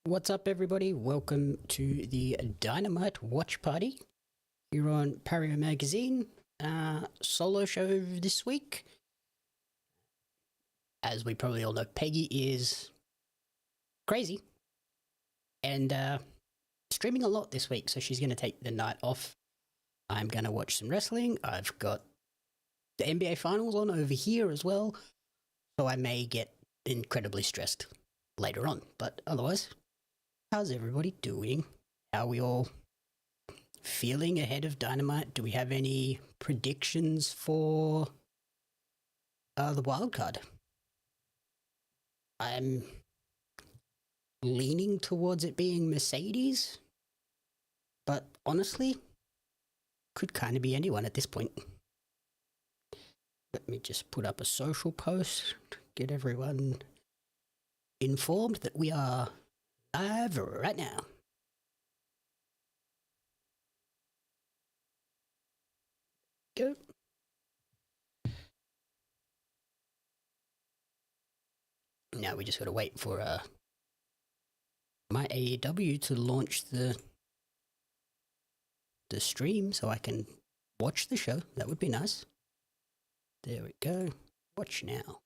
What's up, everybody? Welcome to the Dynamite Watch Party here on Pario Magazine. Solo show this week. As we probably all know, Peggy is crazy and streaming a lot this week, so she's going to take the night off. I'm going to watch some wrestling. I've got the NBA Finals on over here as well, so I may get incredibly stressed later on, but otherwise, how's everybody doing? How are we all feeling ahead of Dynamite? Do we have any predictions for the wild card? I'm leaning towards it being Mercedes, but honestly, could kind of be anyone at this point. Let me just put up a social post to get everyone informed that we are live right now. Go. Now we just got to wait for my AEW to launch the stream so I can watch the show. That would be nice. There we go. Watch now.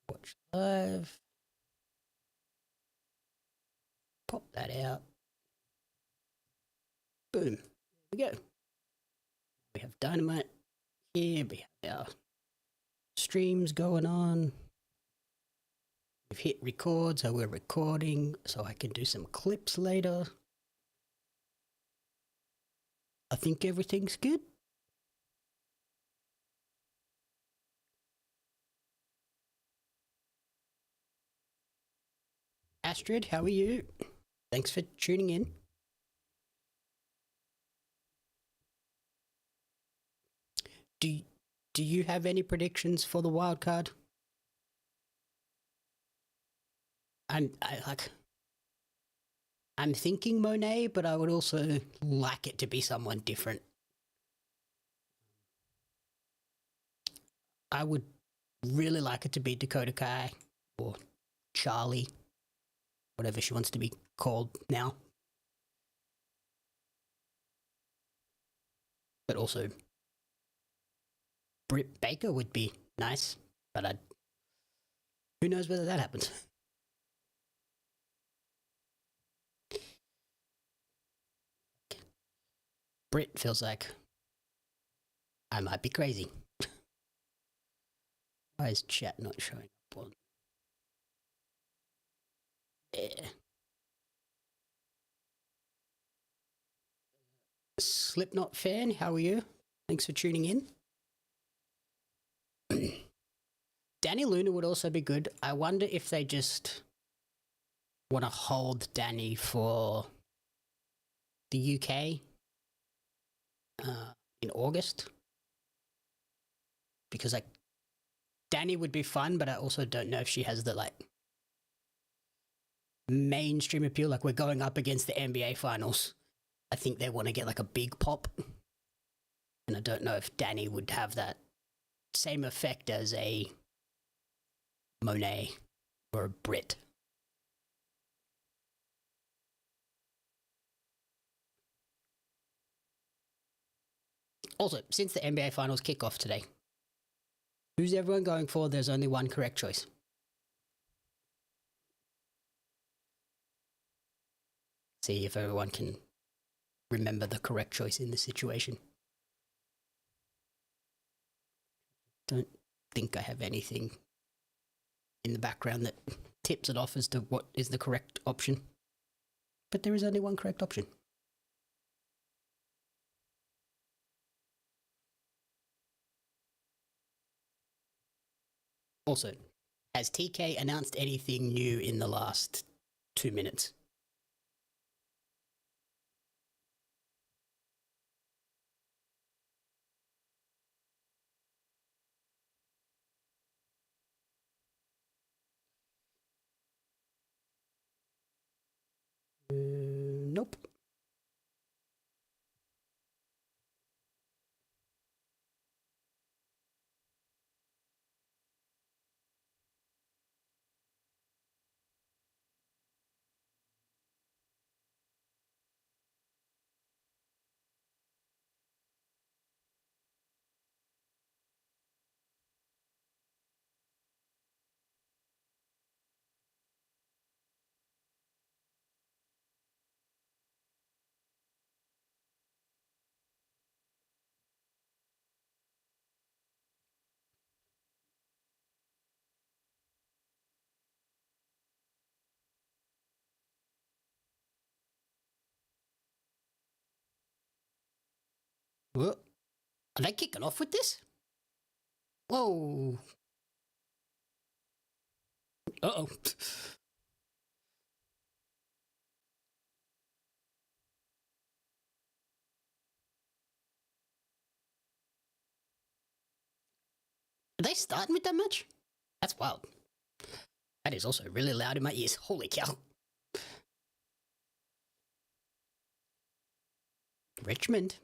Watch live. Pop that out. Boom. There we go. We have Dynamite here. We have our streams going on. We've hit record, so we're recording, so I can do some clips later. I think everything's good. Astrid, how are you? Thanks for tuning in. Do you have any predictions for the wild card? I'm thinking Monet, but I would also like it to be someone different. I would really like it to be Dakota Kai or Charlie, whatever she wants to be called now. But also, Britt Baker would be nice, but who knows whether that happens. Britt feels like I might be crazy. Why is chat not showing up on there? Slipknot fan, how are you? Thanks for tuning in. Danny Luna would also be good. I wonder if they just want to hold Danny for the UK in August. Because like Danny would be fun, but I also don't know if she has the like mainstream appeal. Like we're going up against the NBA Finals. I think they want to get like a big pop. And I don't know if Danny would have that same effect as a Monet or a Brit. Also, since the NBA Finals kick off today, who's everyone going for? There's only one correct choice. See if everyone can remember the correct choice in this situation. Don't think I have anything in the background that tips it off as to what is the correct option. But there is only one correct option. Also, has TK announced anything new in the last 2 minutes? Nope. What? Are they kicking off with this? Whoa. Uh-oh. Are they starting with that match? That's wild. That is also really loud in my ears. Holy cow. Richmond.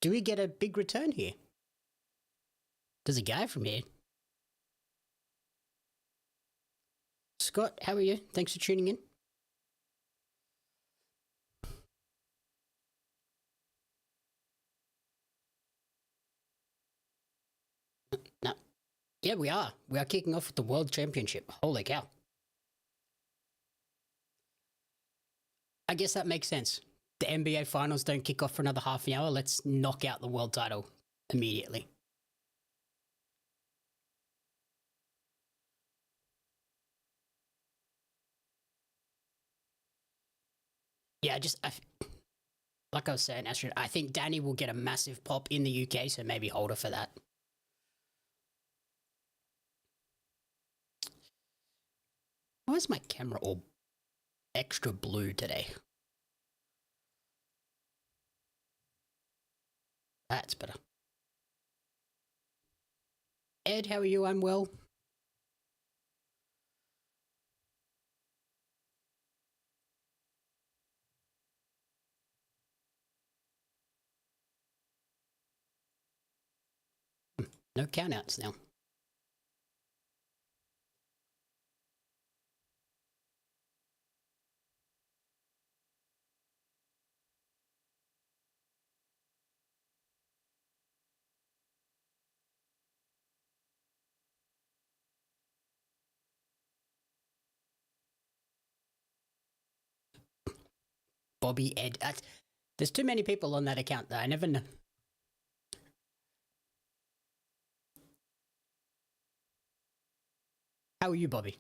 Do we get a big return here? There's a guy from here. Scott, how are you? Thanks for tuning in. No. Yeah, we are. We are kicking off with the World Championship. Holy cow. I guess that makes sense. The NBA finals don't kick off for another half an hour. Let's knock out the world title immediately. Yeah, like I was saying, Astrid, I think Danny will get a massive pop in the UK, so maybe hold her for that. Why is my camera all extra blue today? That's better. Ed, how are you? I'm well. No countouts now. Bobby, Ed. There's too many people on that account that I never know. How are you, Bobby?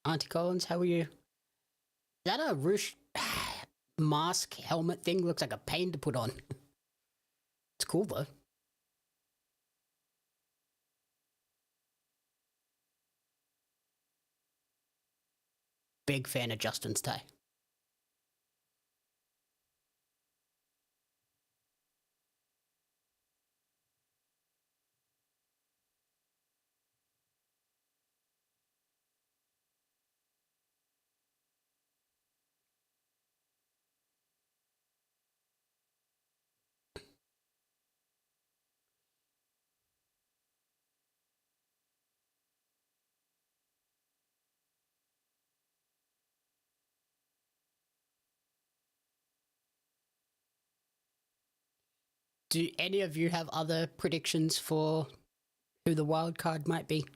Auntie Collins, how are you? Is that a Roosh mask helmet thing? Looks like a pain to put on. It's cool though. Big fan of Justin's tie. Do any of you have other predictions for who the wild card might be?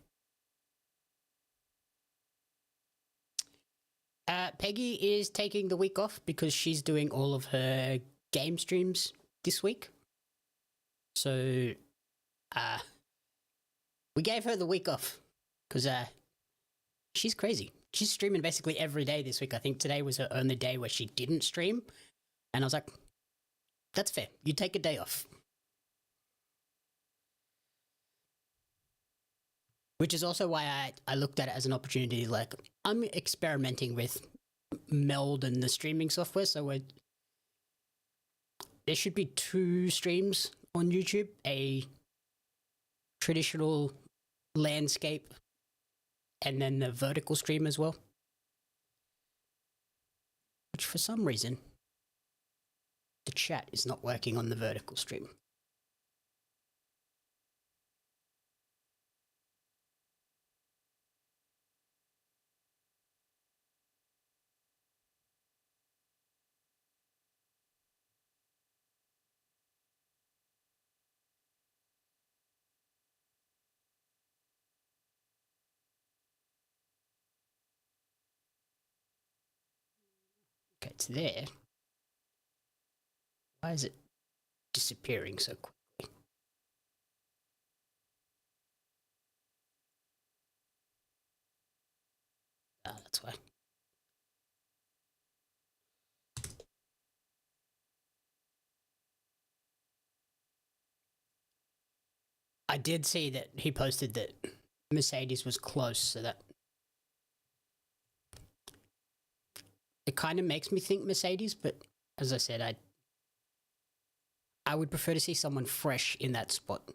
Peggy is taking the week off because she's doing all of her game streams this week. So, we gave her the week off because she's crazy. She's streaming basically every day this week. I think today was her only day where she didn't stream. And I was like, that's fair. You take a day off. Which is also why I looked at it as an opportunity. Like, I'm experimenting with Meld and the streaming software. So there should be 2 streams on YouTube. A traditional landscape and then the vertical stream as well. Which for some reason, the chat is not working on the vertical stream. Okay, it's there. Why is it disappearing so quickly? That's why. I did see that he posted that Mercedes was close, so that it kind of makes me think Mercedes, but as I said, I would prefer to see someone fresh in that spot.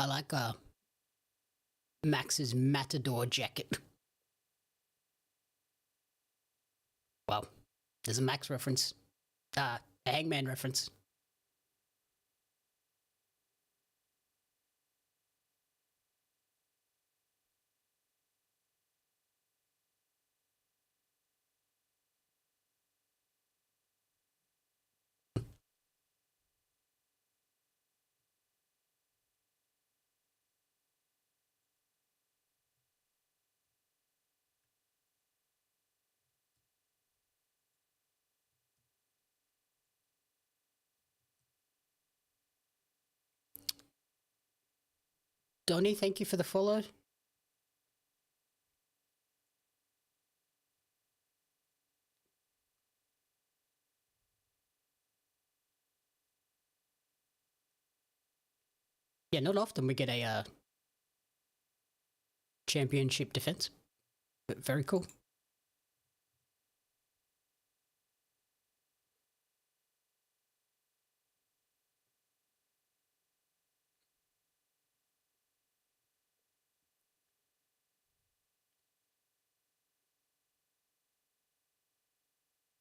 I like Max's Matador jacket. Well, there's a Max reference. A Hangman reference. Donnie, thank you for the follow. Yeah, not often we get a championship defense, but very cool.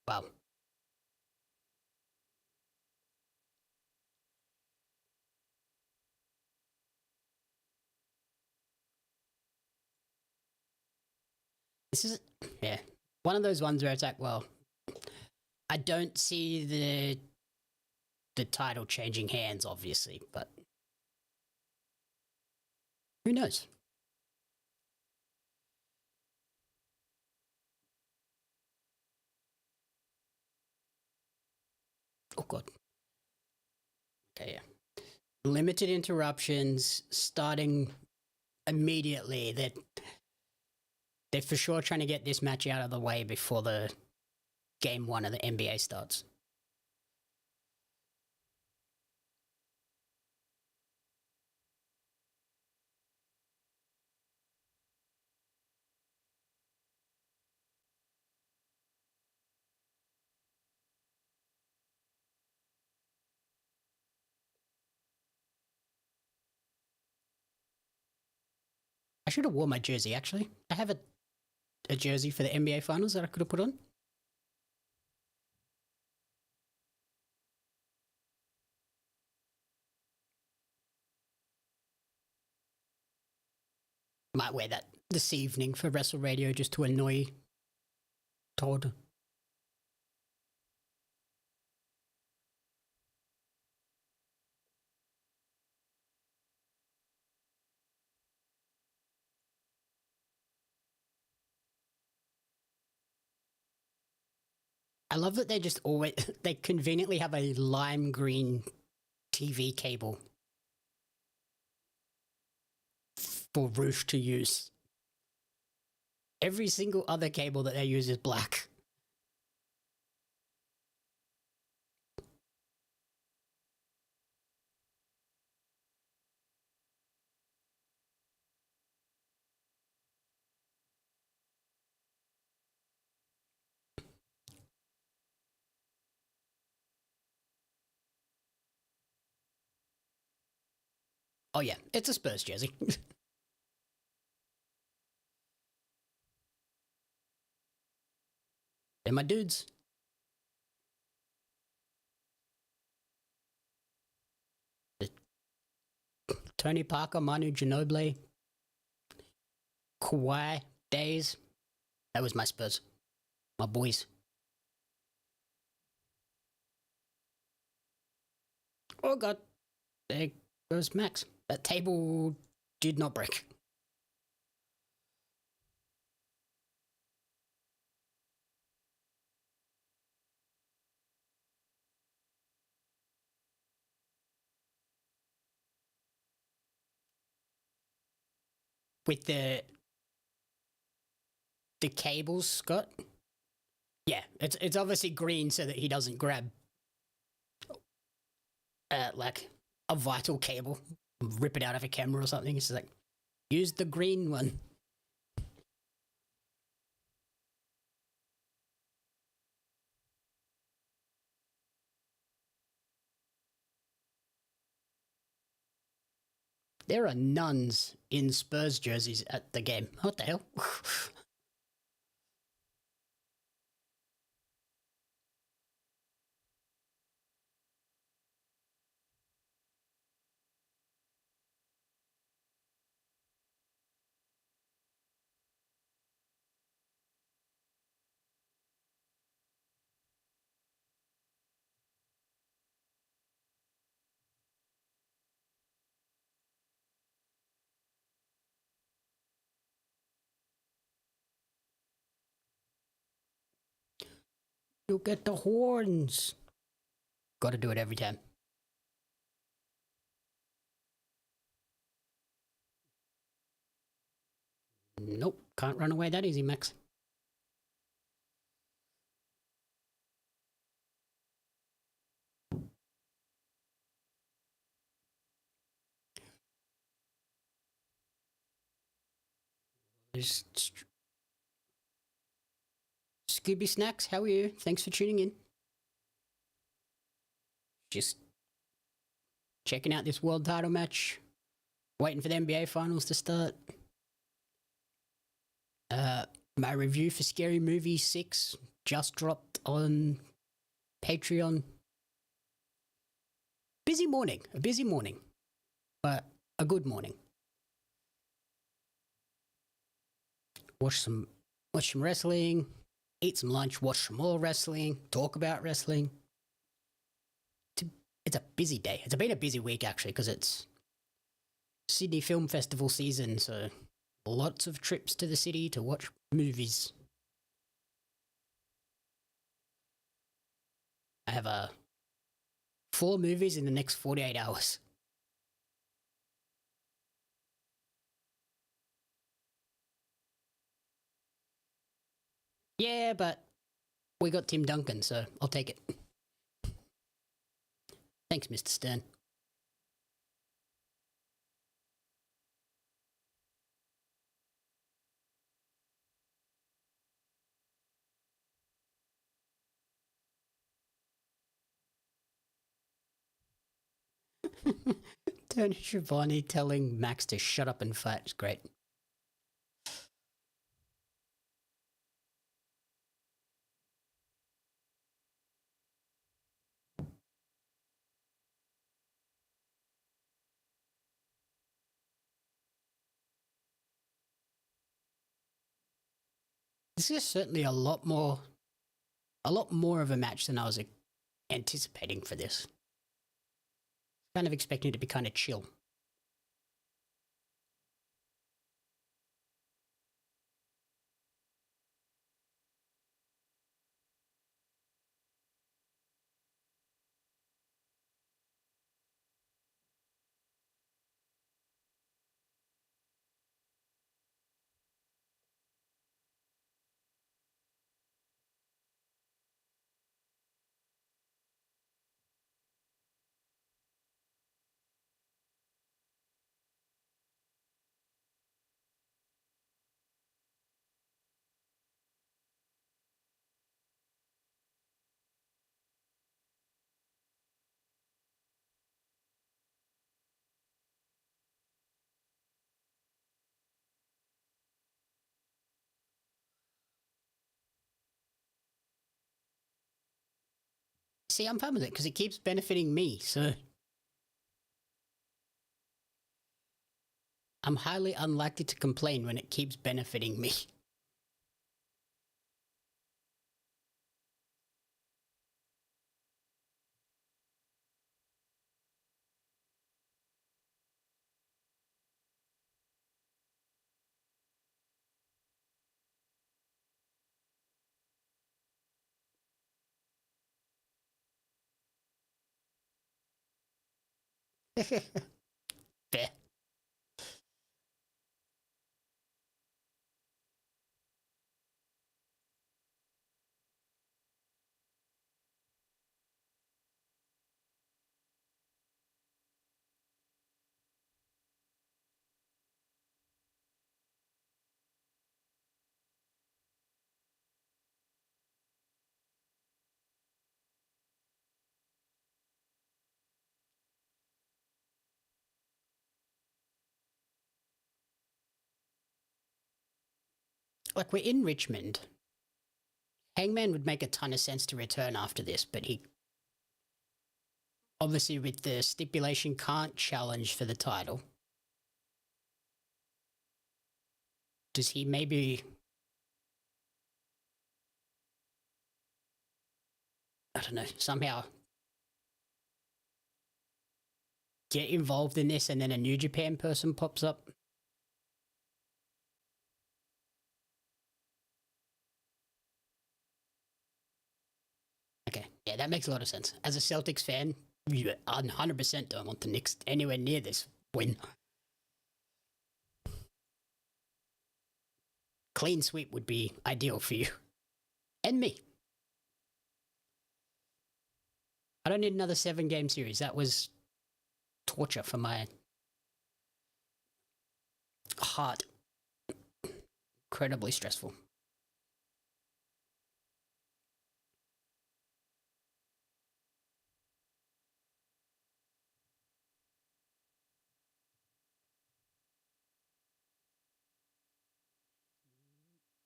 Wow. This is, yeah, one of those ones where it's like, well, I don't see the title changing hands, obviously, but who knows? Oh god. Okay, yeah. Limited interruptions, starting immediately. They're for sure trying to get this match out of the way before the game one of the NBA starts. I should have worn my jersey, actually. I have a jersey for the NBA finals that I could have put on. Might wear that this evening for Wrestle Radio just to annoy Todd. I love that they just always, they conveniently have a lime green TV cable for Roosh to use. Every single other cable that they use is black. Oh yeah, it's a Spurs jersey. They're my dudes. The Tony Parker, Manu Ginobili, Kawhi days. That was my Spurs. My boys. Oh god, there goes Max. That table did not break. With the cables, Scott? Yeah, it's obviously green so that he doesn't grab like a vital cable, rip it out of a camera or something. It's just like, use the green one. There are nuns in Spurs jerseys at the game. What the hell? You get the horns. Gotta do it every time. Nope, can't run away that easy, Max. Scooby Snacks, how are you? Thanks for tuning in. Just checking out this world title match. Waiting for the NBA finals to start. My review for Scary Movie 6 just dropped on Patreon. A busy morning, but a good morning. Watch some wrestling, eat some lunch, watch some more wrestling, talk about wrestling. It's a busy day. It's been a busy week actually because it's Sydney Film Festival season, so lots of trips to the city to watch movies. I have 4 movies in the next 48 hours. Yeah, but we got Tim Duncan, so I'll take it. Thanks, Mr. Stern. Tony Schiavone telling Max to shut up and fight is great. This is certainly a lot more of a match than I was anticipating for this. Kind of expecting it to be kind of chill. See, I'm fine with it because it keeps benefiting me, so I'm highly unlikely to complain when it keeps benefiting me. Fair. Like, we're in Richmond. Hangman would make a ton of sense to return after this, but he obviously, with the stipulation, can't challenge for the title. Does he maybe, I don't know, somehow get involved in this and then a New Japan person pops up? Okay, yeah, that makes a lot of sense. As a Celtics fan, you 100% don't want the Knicks anywhere near this win. Clean sweep would be ideal for you. And me. I don't need another 7-game series. That was torture for my heart. Incredibly stressful.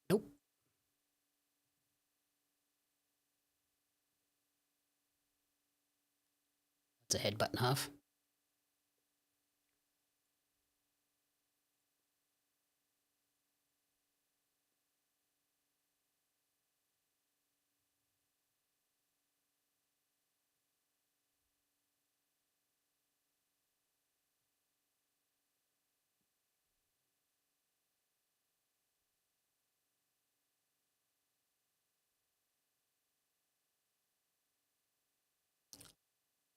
Nope. That's a headbutt and a half.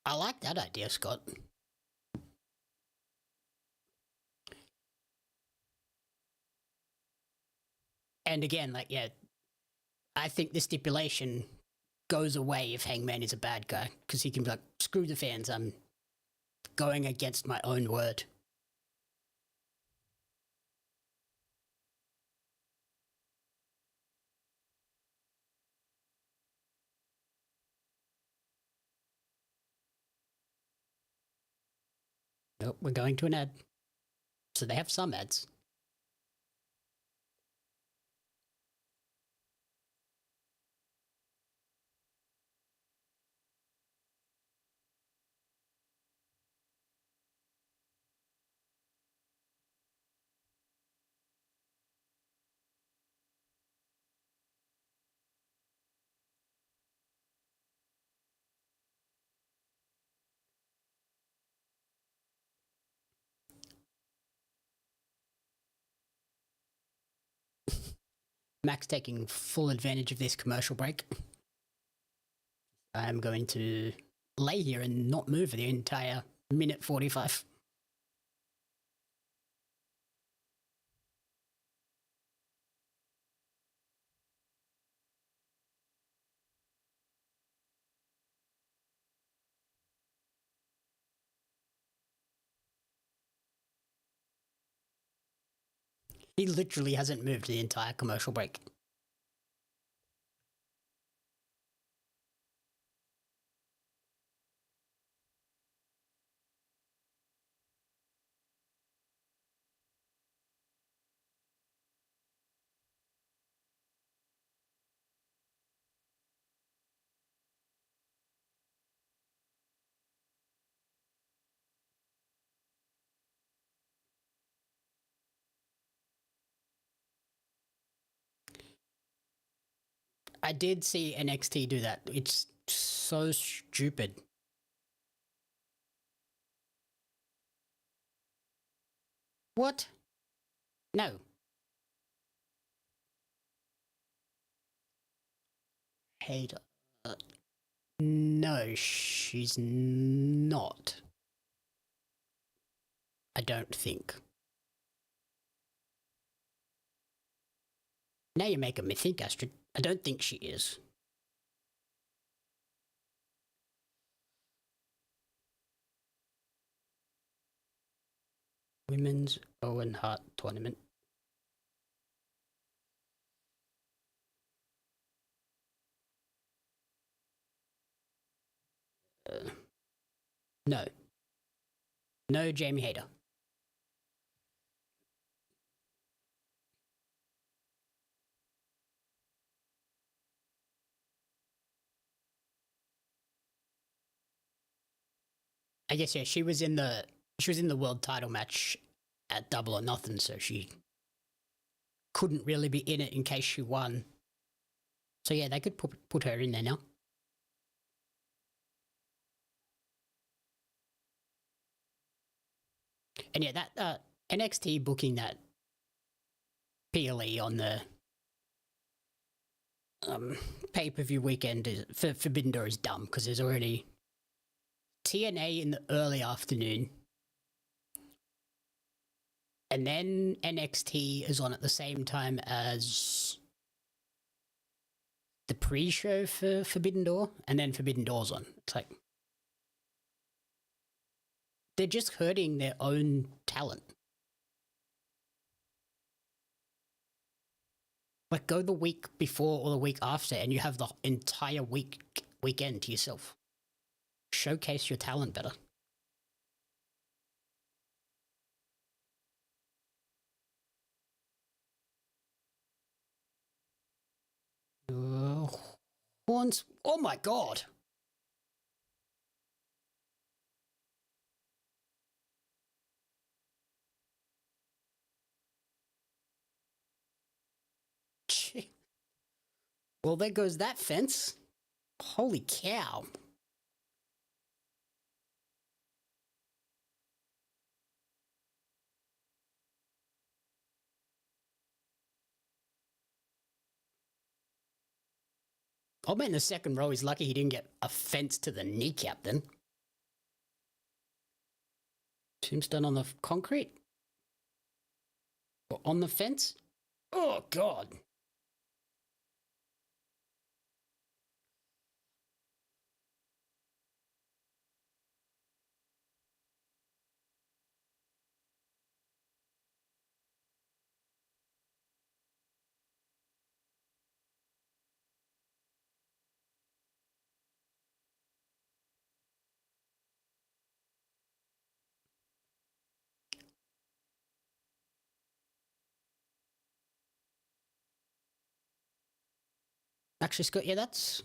I like that idea, Scott. And again, like, yeah, I think the stipulation goes away if Hangman is a bad guy, because he can be like, screw the fans, I'm going against my own word. Nope, we're going to an ad. So they have some ads. Max taking full advantage of this commercial break. I'm going to lay here and not move the entire minute 45. He literally hasn't moved the entire commercial break. I did see NXT do that. It's so stupid. What? No. Hater. No, she's not. I don't think. Now you're making me think, Astrid. I don't think she is. Women's OWEN HART tournament. No. No Jamie Hayter. I guess yeah, she was in the world title match at Double or Nothing, so she couldn't really be in it in case she won. So yeah, they could put her in there now. And yeah, that NXT booking that PLE on the pay-per-view weekend for Forbidden Door is dumb because there's already TNA in the early afternoon, and then NXT is on at the same time as the pre-show for Forbidden Door, and then Forbidden Door's on. It's like they're just hurting their own talent. Like, go the week before or the week after, and you have the entire weekend to yourself. Showcase your talent better. Horns. Oh my god. Well, there goes that fence. Holy cow. Oh man, in the second row, he's lucky he didn't get a fence to the kneecap then. Tombstone on the concrete? Or on the fence? Oh god. Actually, Scott, yeah, that's...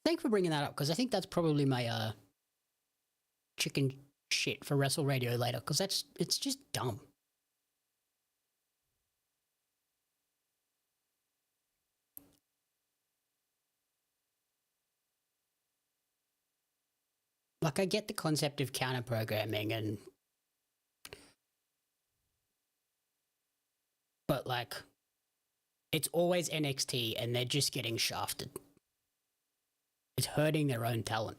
Thanks for bringing that up, because I think that's probably my chicken shit for Wrestle Radio later, because it's just dumb. Like, I get the concept of counter programming and... But, like, it's always NXT and they're just getting shafted. It's hurting their own talent.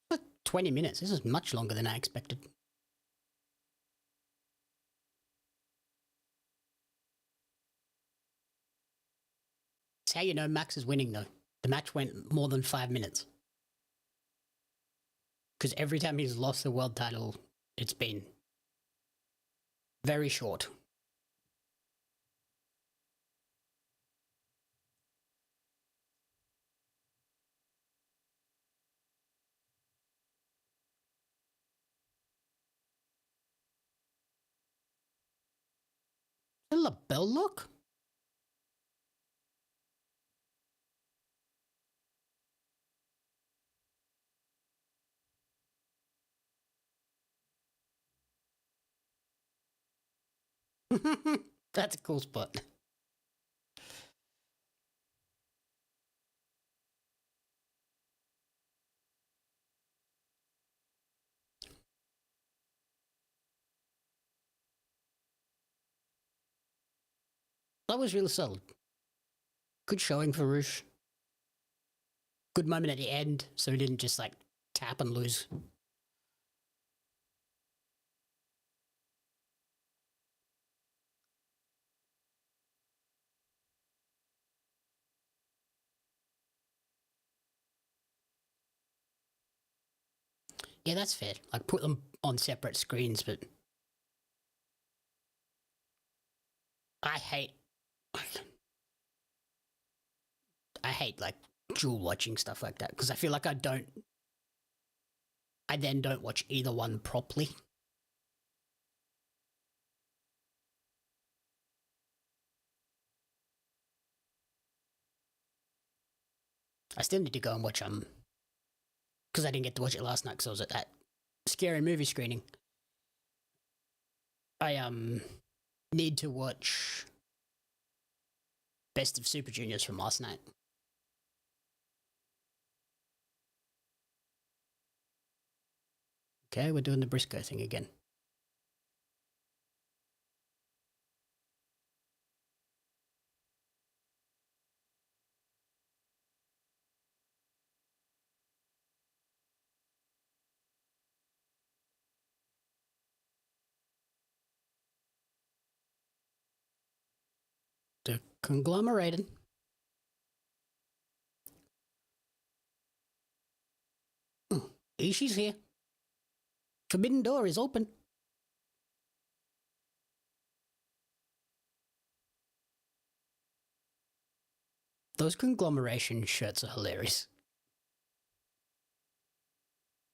But 20 minutes. This is much longer than I expected. It's how you know Max is winning, though. The match went more than 5 minutes. Because every time he's lost the world title, it's been very short. Is it a bell lock? That's a cool spot. That was really solid. Good showing for Roosh. Good moment at the end, so he didn't just like tap and lose. Yeah, that's fair. Like put them on separate screens, but I hate like dual watching stuff like that because I feel like I then don't watch either one properly. I still need to go and watch because I didn't get to watch it last night because I was at that scary movie screening. I need to watch Best of Super Juniors from last night. Okay, we're doing the Briscoe thing again. The conglomerated. Ishii's here. Forbidden door is open. Those conglomeration shirts are hilarious.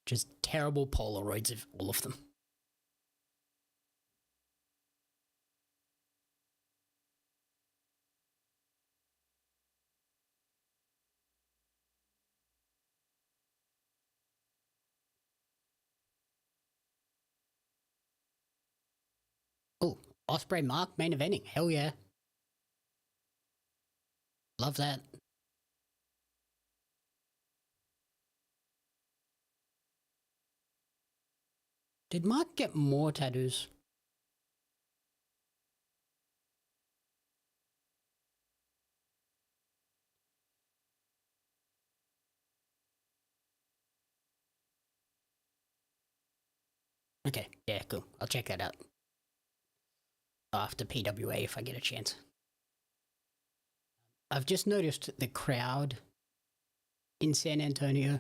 Just terrible Polaroids of all of them. Oh, Ospreay Mark main eventing. Hell yeah. Love that. Did Mark get more tattoos? Okay, yeah, cool. I'll check that out after PWA if I get a chance. I've just noticed the crowd in San Antonio.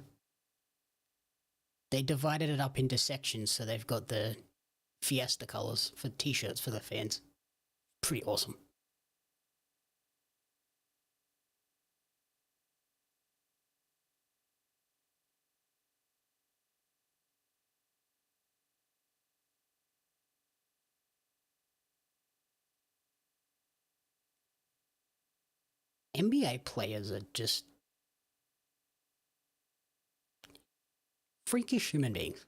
They divided it up into sections, so they've got the Fiesta colors for t-shirts for the fans. Pretty awesome. NBA players are just freakish human beings.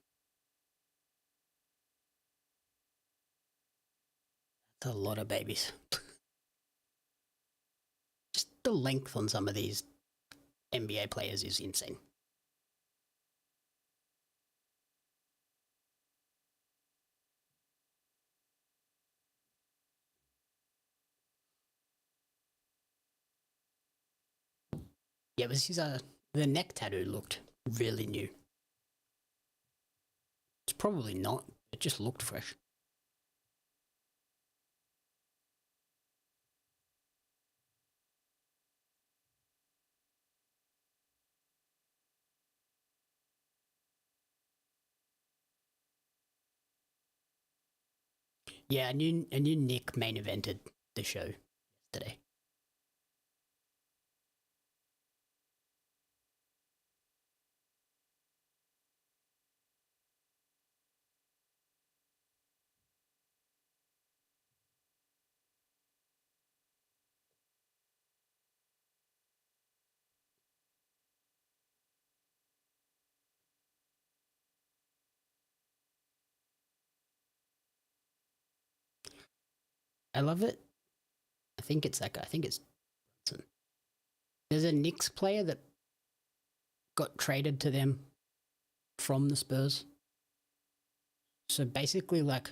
That's a lot of babies. Just the length on some of these NBA players is insane. Yeah, but this is the neck tattoo looked really new. It's probably not. It just looked fresh. Yeah, a new Nick main evented the show yesterday. I love it. I think it's that guy. I think it's Brunson. There's a Knicks player that got traded to them from the Spurs. So basically, like,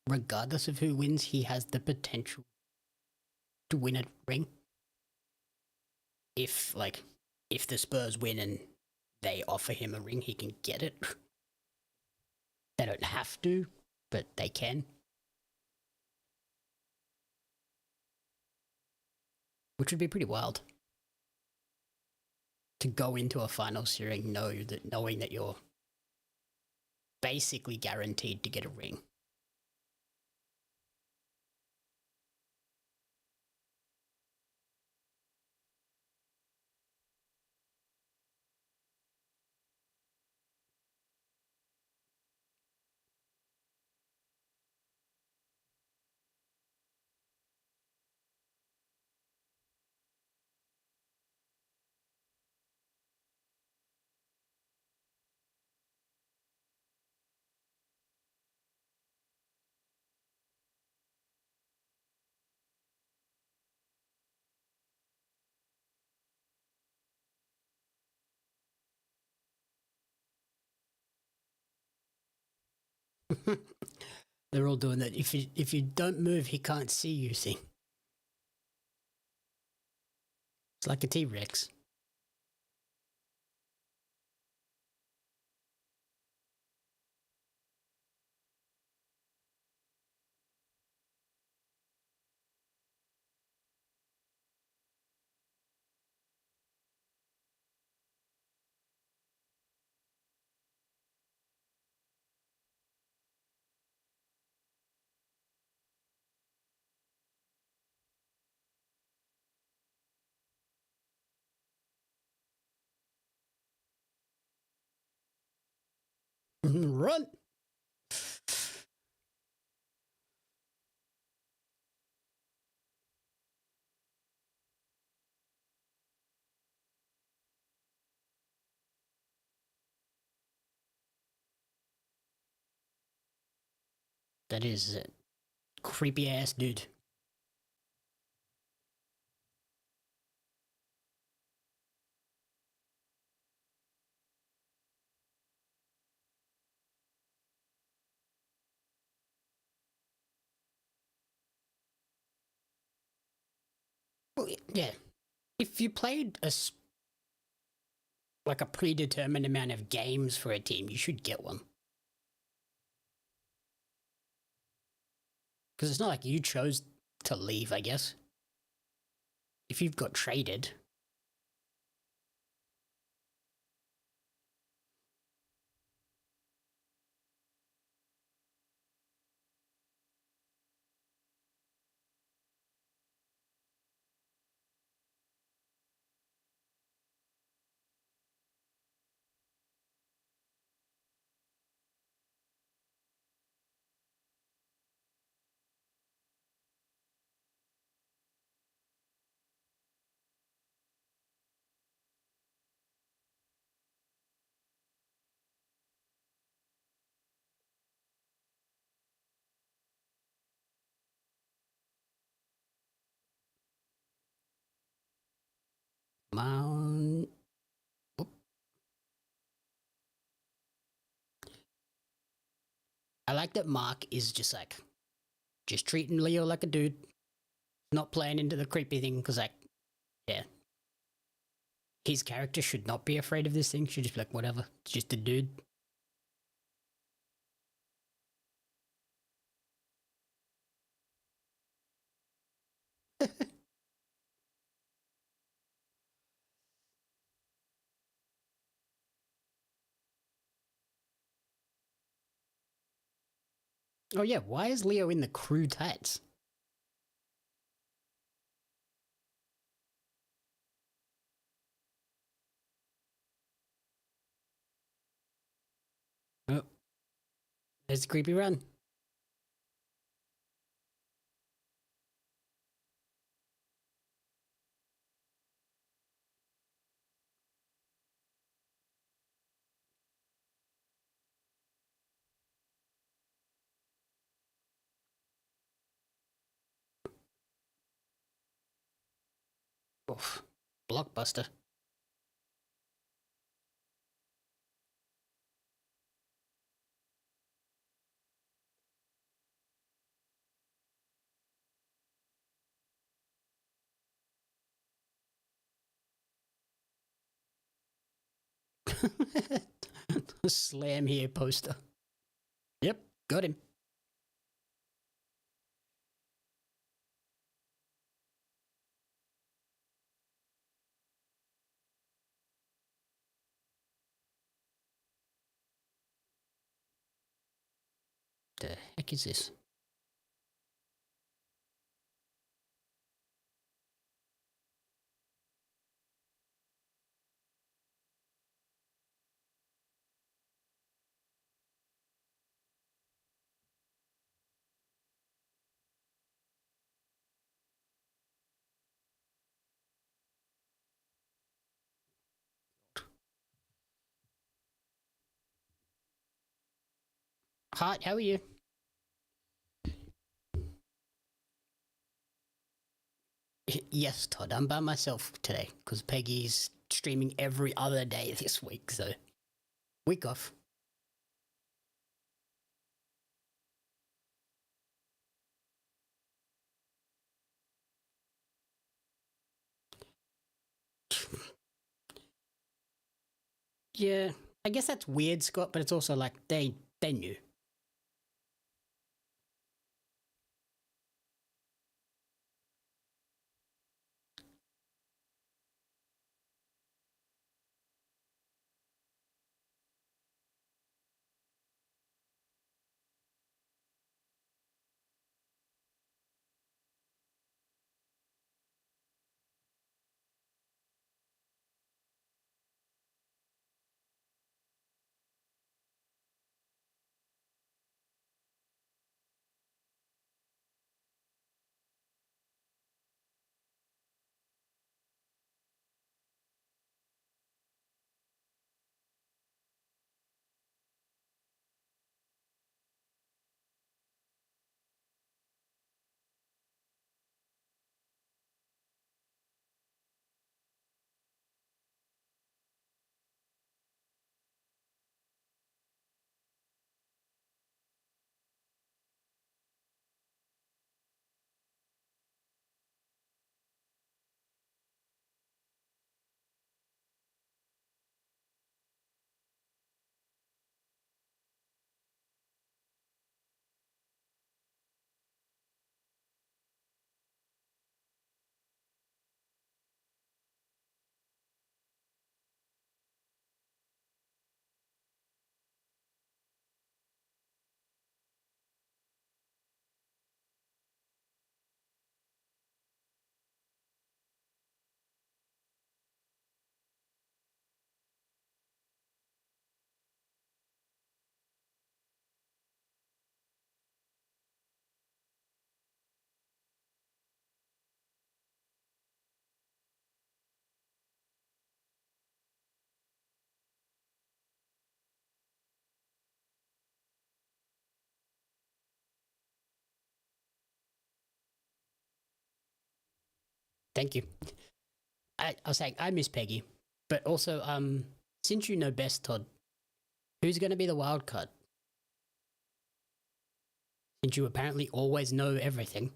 regardless of who wins, he has the potential to win a ring. If the Spurs win and they offer him a ring, he can get it. They don't have to, but they can. Which would be pretty wild. To go into a final series knowing that you're basically guaranteed to get a ring. They're all doing that. If you don't move, he can't see you. See, it's like a T-Rex. Run! That is a creepy ass dude. Well, yeah. If you played like a predetermined amount of games for a team, you should get one. Because it's not like you chose to leave, I guess. If you've got traded. Mount. I like that Mark is just treating Leo like a dude, not playing into the creepy thing. Because yeah, his character should not be afraid of this thing. Should just be like, whatever, it's just a dude. Oh yeah, why is Leo in the crew tights? Oh, there's a creepy run. Oof. Blockbuster. Slam here poster. Yep, got him. The heck is this? Hart, how are you? Yes, Todd, I'm by myself today because Peggy's streaming every other day this week, so week off. Yeah, I guess that's weird, Scott, but it's also like they knew. Thank you. I was saying I miss Peggy, but also since you know best, Todd, who's going to be the wild card? Since you apparently always know everything,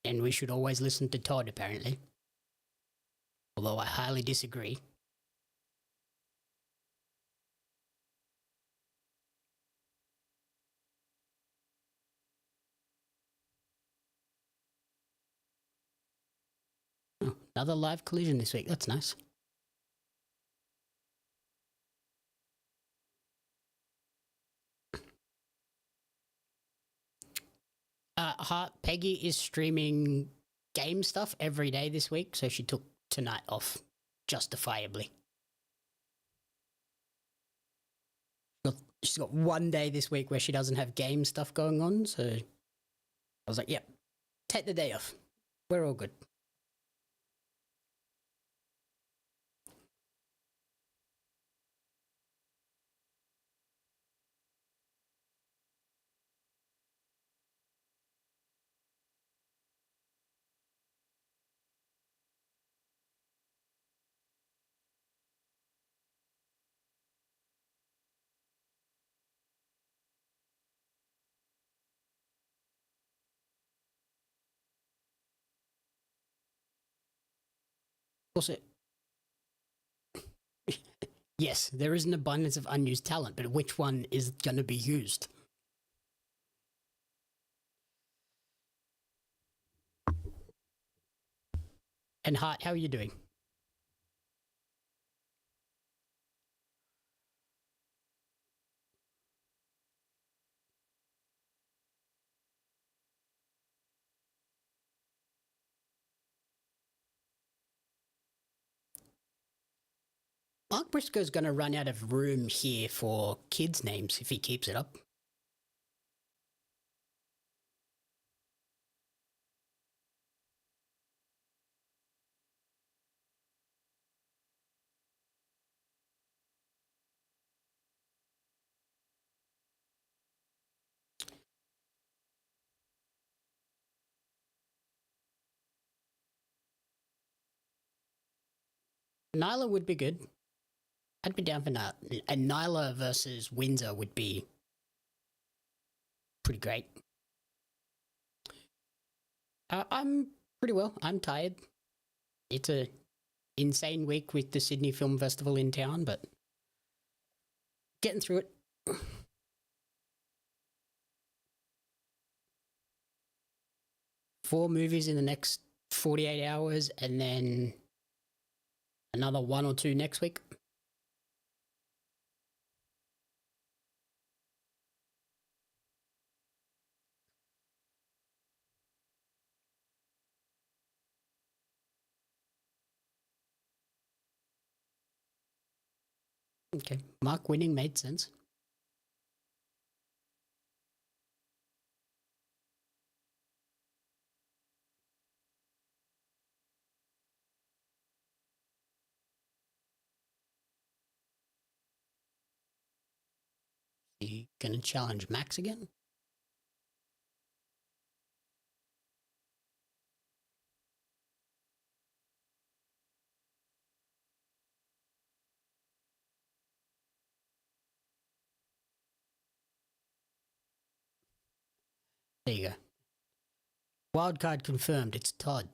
and we should always listen to Todd apparently, although I highly disagree. Oh, another live collision this week. That's nice. Hart Peggy is streaming game stuff every day this week, so she took tonight off, justifiably. She's got one day this week where she doesn't have game stuff going on, so I was like, yep, take the day off. We're all good. Also, yes, there is an abundance of unused talent, but which one is going to be used? And Hart, how are you doing? Mark Briscoe's going to run out of room here for kids' names if he keeps it up. Nyla would be good. I'd be down for Nyla. And Nyla versus Windsor would be pretty great. I'm pretty well. I'm tired. It's a insane week with the Sydney Film Festival in town, but getting through it. 4 movies in the next 48 hours and then another 1 or 2 next week. Okay. Mark winning made sense. You gonna challenge Max again? There you go. Wildcard confirmed. It's Todd.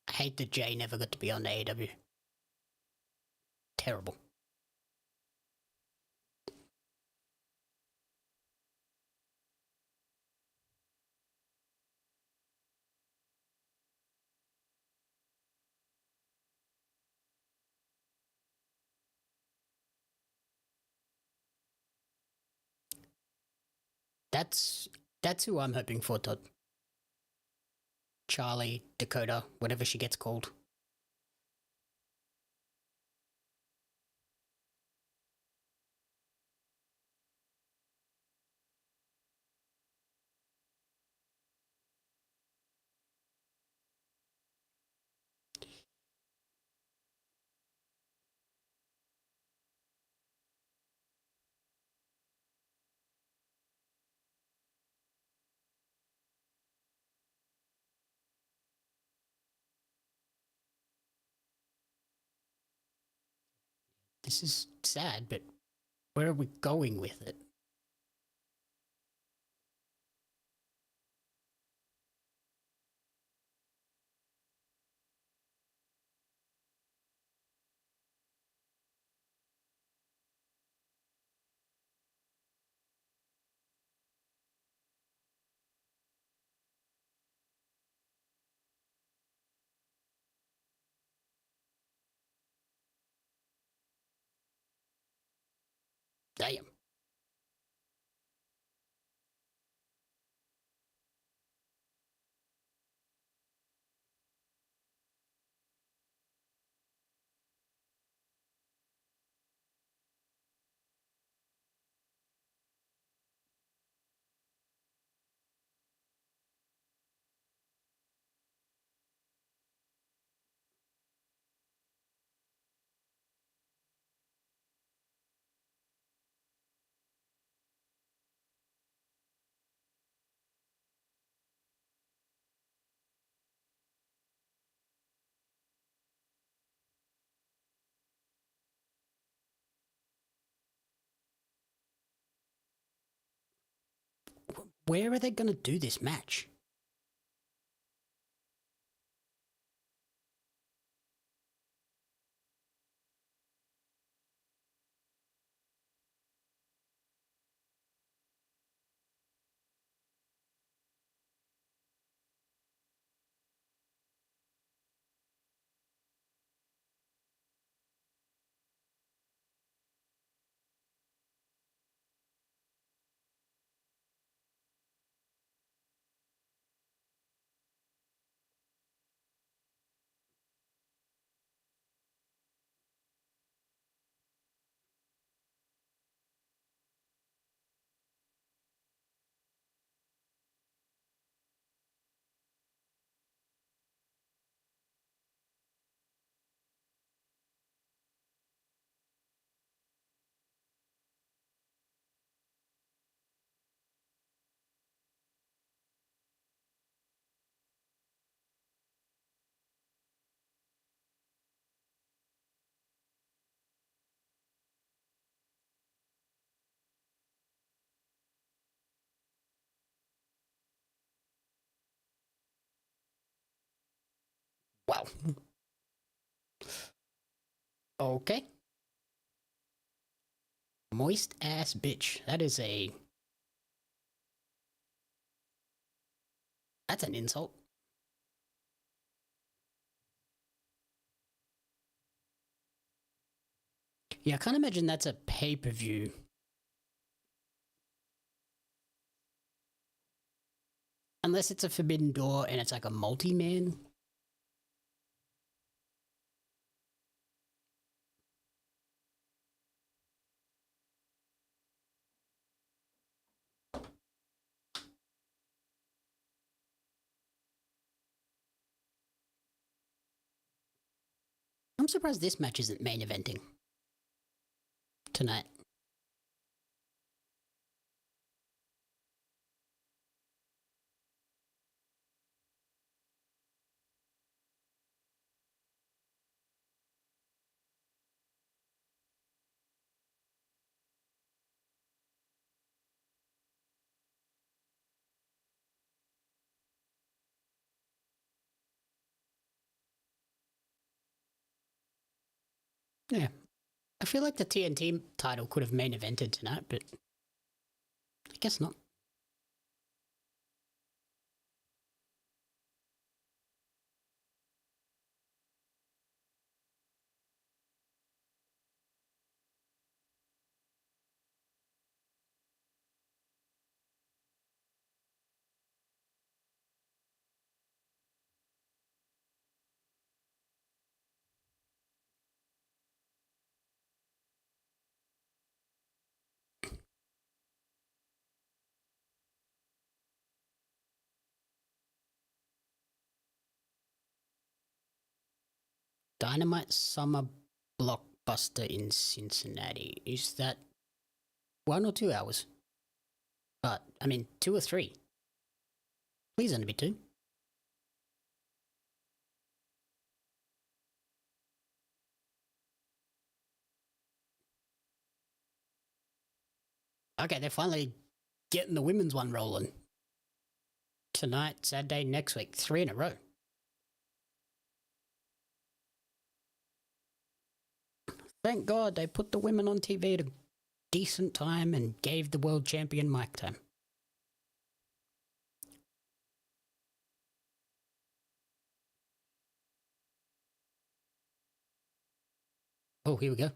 I hate that Jay never got to be on the AEW. Terrible. That's who I'm hoping for, Todd. Charlie, Dakota, whatever she gets called. This is sad, but where are we going with it? Damn. Where are they going to do this match? Wow. Okay. Moist ass bitch. That's an insult. Yeah, I can't imagine that's a pay-per-view. Unless it's a Forbidden Door and it's like a multi-man. I'm surprised this match isn't main eventing tonight. Yeah. I feel like the TNT title could have main evented tonight, but I guess not. Dynamite Summer Blockbuster in Cincinnati. Is that 1 or 2 hours? But, I mean, 2 or 3. Please only be 2. Okay, they're finally getting the women's one rolling. Tonight, Saturday, next week. 3 in a row. Thank God they put the women on TV at a decent time and gave the world champion mic time. Oh, here we go.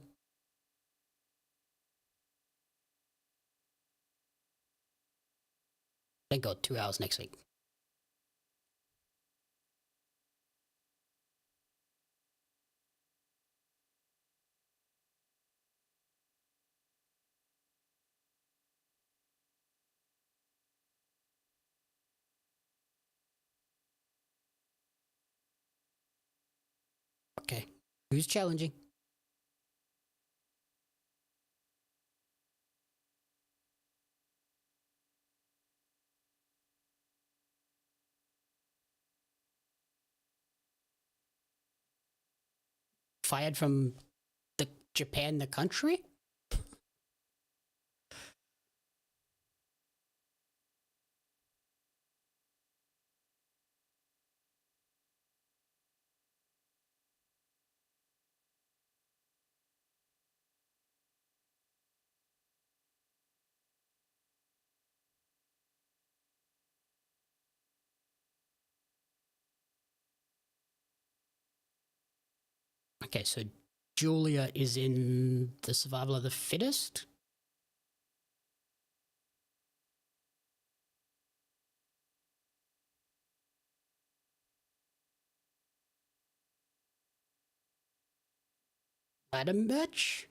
Thank God, 2 hours next week. Okay. Who's challenging? Fired from the Japan, the country? Okay, so Julia is in the survival of the fittest? Ladder match?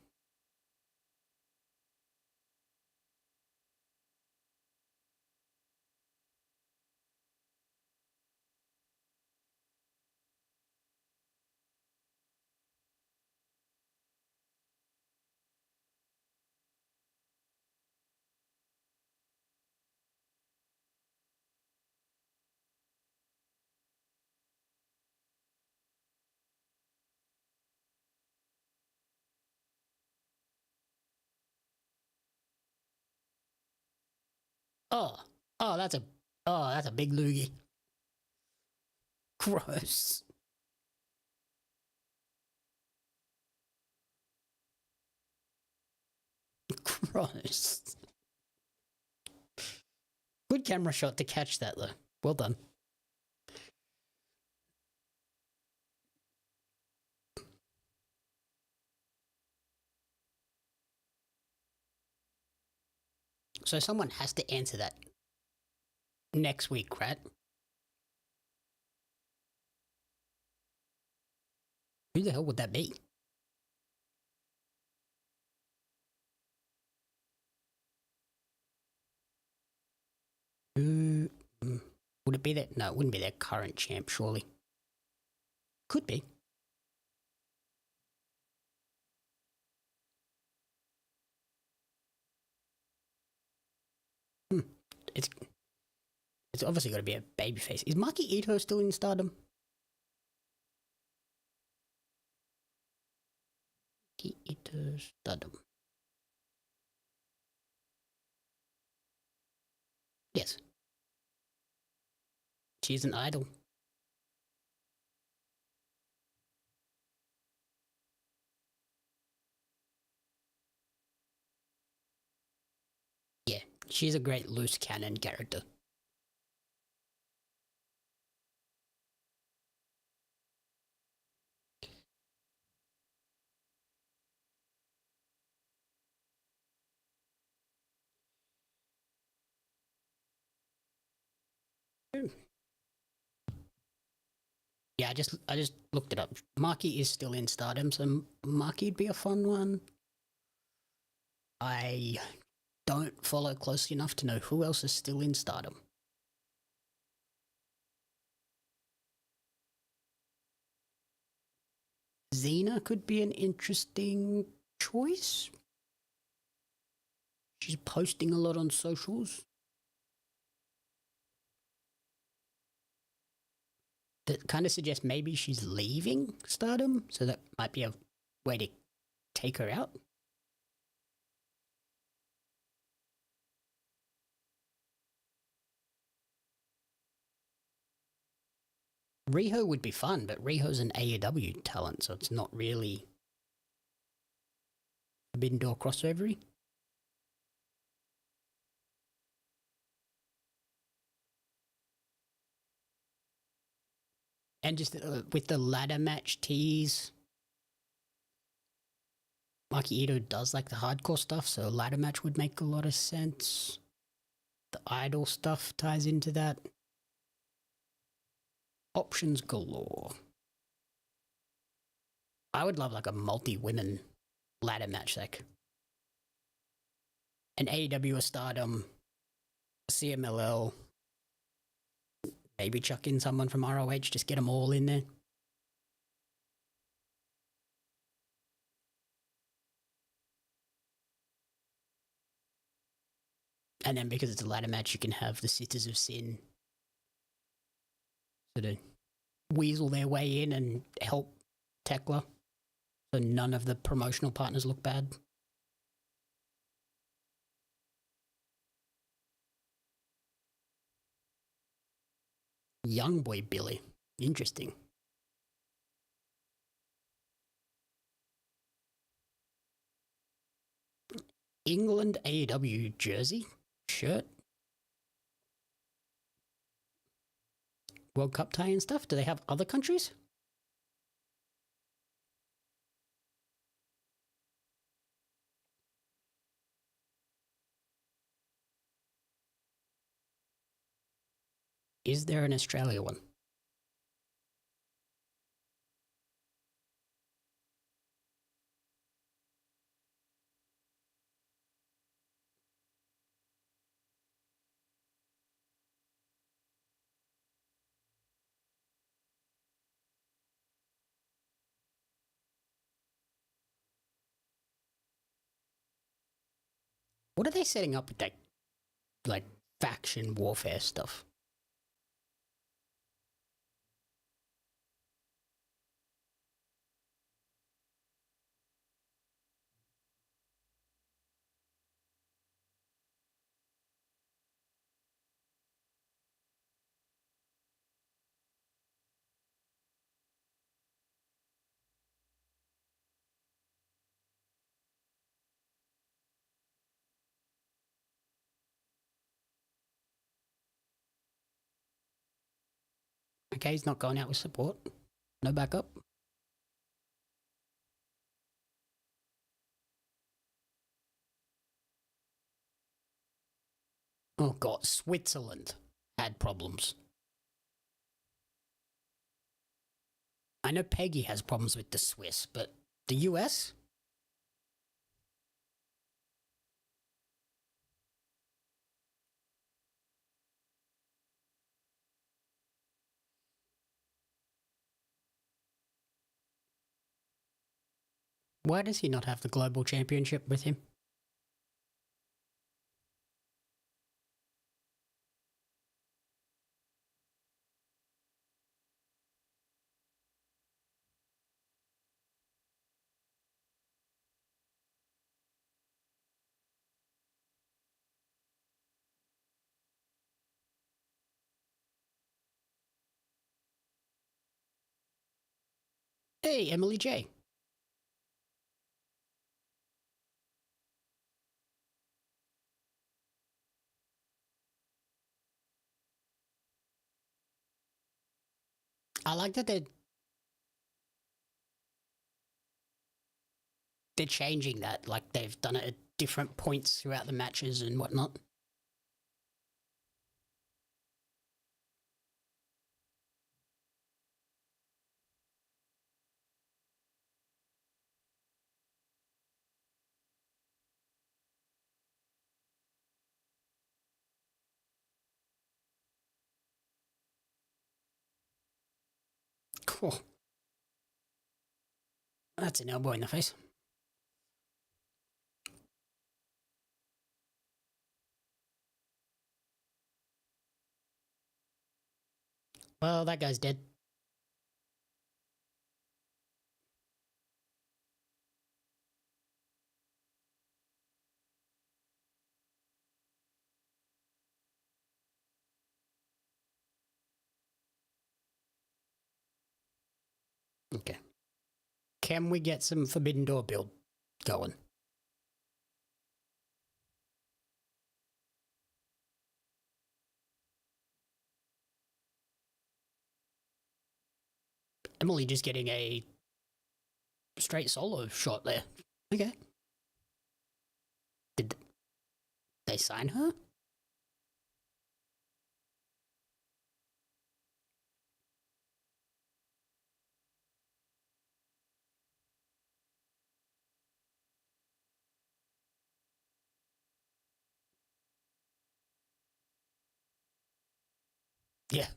Oh, oh, that's a big loogie. Gross. Gross. Good camera shot to catch that though. Well done. So someone has to answer that next week, right? Who the hell would that be? Who would it be? That no, it wouldn't be their current champ, surely. Could be. Hmm. It's it's obviously got to be a babyface. Is Maki Ito still in Stardom? Maki Ito Stardom. Yes. She's an idol. Yeah, she's a great loose cannon character. Yeah, I just looked it up. Maki is still in Stardom, so Maki'd be a fun one. I don't follow closely enough to know who else is still in Stardom. Xena could be an interesting choice. She's posting a lot on socials. That kind of suggests maybe she's leaving Stardom, so that might be a way to take her out. Riho would be fun, but Riho's an AEW talent, so it's not really Forbidden Door crossover. And just with the ladder match tease, Maki Ito does like the hardcore stuff, so a ladder match would make a lot of sense. The idol stuff ties into that. Options galore. I would love like a multi-women ladder match, like an AEW Stardom, CMLL, maybe chuck in someone from ROH, just get them all in there. And then because it's a ladder match, you can have the Sisters of Sin sort of weasel their way in and help Tekla, so none of the promotional partners look bad. Young boy Billy. Interesting. England AEW jersey? Shirt? World Cup tie and stuff? Do they have other countries? Is there an Australia one? What are they setting up with that, like, faction warfare stuff? Okay, he's not going out with support. No backup. Oh god, Switzerland had problems. I know Peggy has problems with the Swiss, but the US? Why does he not have the global championship with him? Hey, Emily J. I like that they're changing that. Like they've done it at different points throughout the matches and whatnot. Cool. That's an elbow in the face. Well, that guy's dead. Okay. Can we get some Forbidden Door build going? Emily just getting a straight solo shot there. Okay. Did they sign her? Yeah.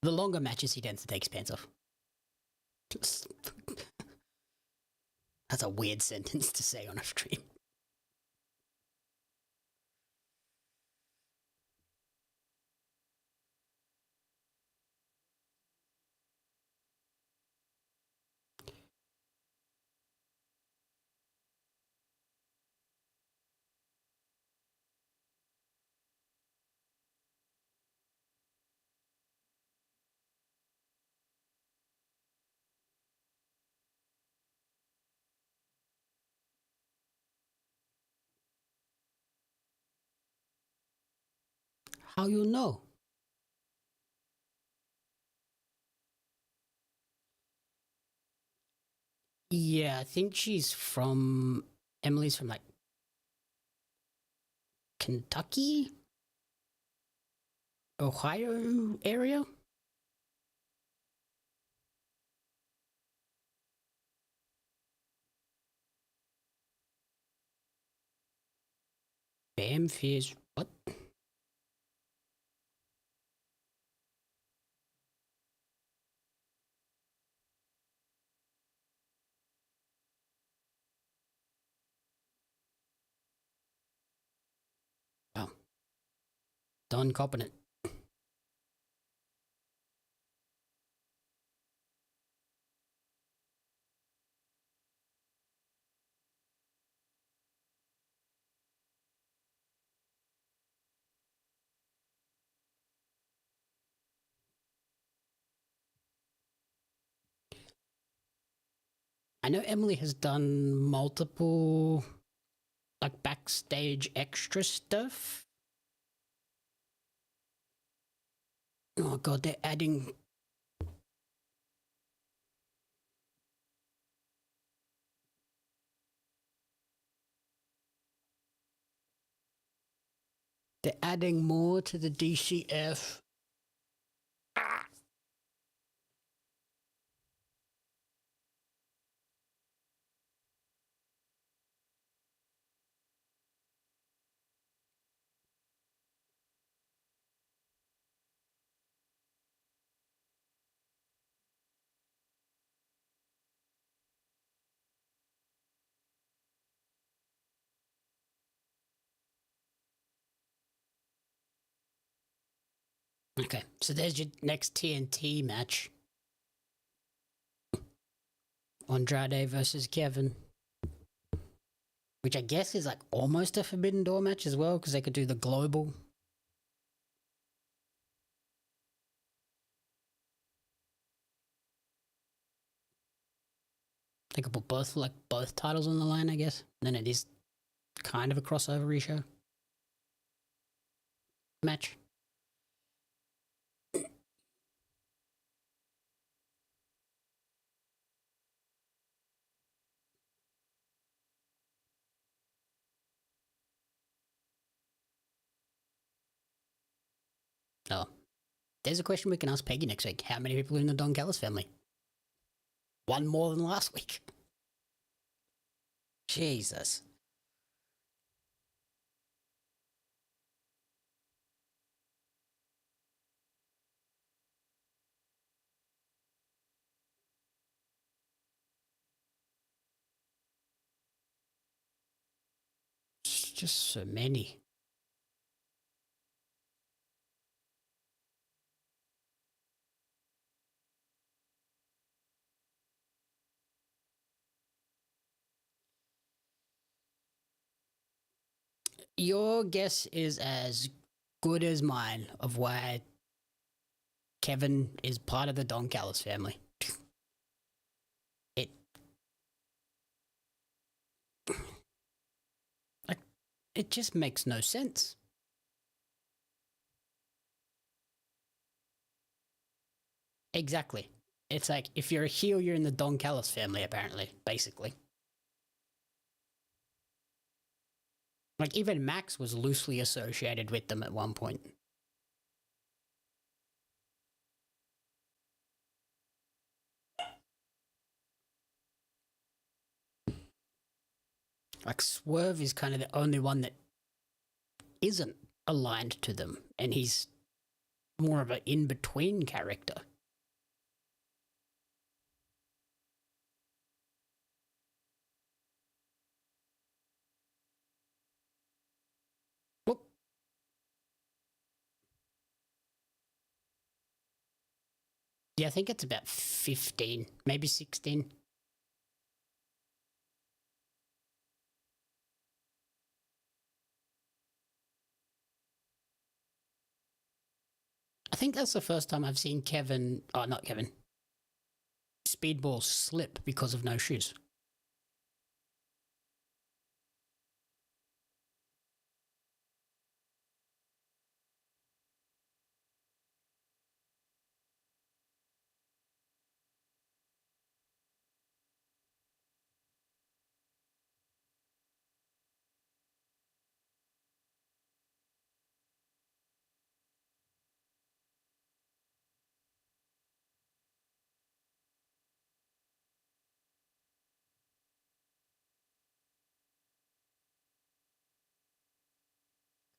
The longer matches, he tends to take his pants off. That's a weird sentence to say on a stream. How you know? Yeah, I think she's from... Emily's from, like, Kentucky? Ohio area? Bam fears... What? Oh. Don copping it. I know Emily has done multiple, like, backstage extra stuff. Oh god, they're adding... They're adding more to the DCF. Ah! Okay, so there's your next TNT match. Andrade versus Kevin. Which I guess is like almost a Forbidden Door match as well, because they could do the global. They could put both titles on the line, I guess. Then it is kind of a crossover show match. Oh, there's a question we can ask Peggy next week. How many people are in the Don Callis family? One more than last week. Jesus. It's just so many. Your guess is as good as mine of why Kevin is part of the Don Callis family. It like it just makes no sense. Exactly. It's like if you're a heel, you're in the Don Callis family, apparently, basically. Like even Max was loosely associated with them at one point. Like Swerve is kind of the only one that isn't aligned to them, and he's more of an in-between character. Well, yeah, I think it's about 15, maybe 16. I think that's the first time I've seen not Kevin, Speedball slip because of no shoes.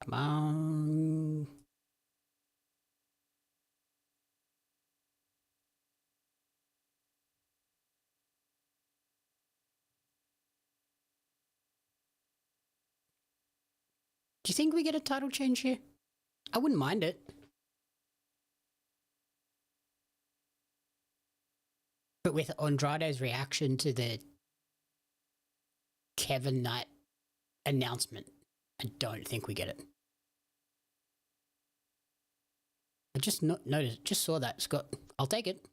Come on. Do you think we get a title change here? I wouldn't mind it. But with Andrade's reaction to the Kevin Knight announcement, I don't think we get it. I just noticed, just saw that, Scott. I'll take it.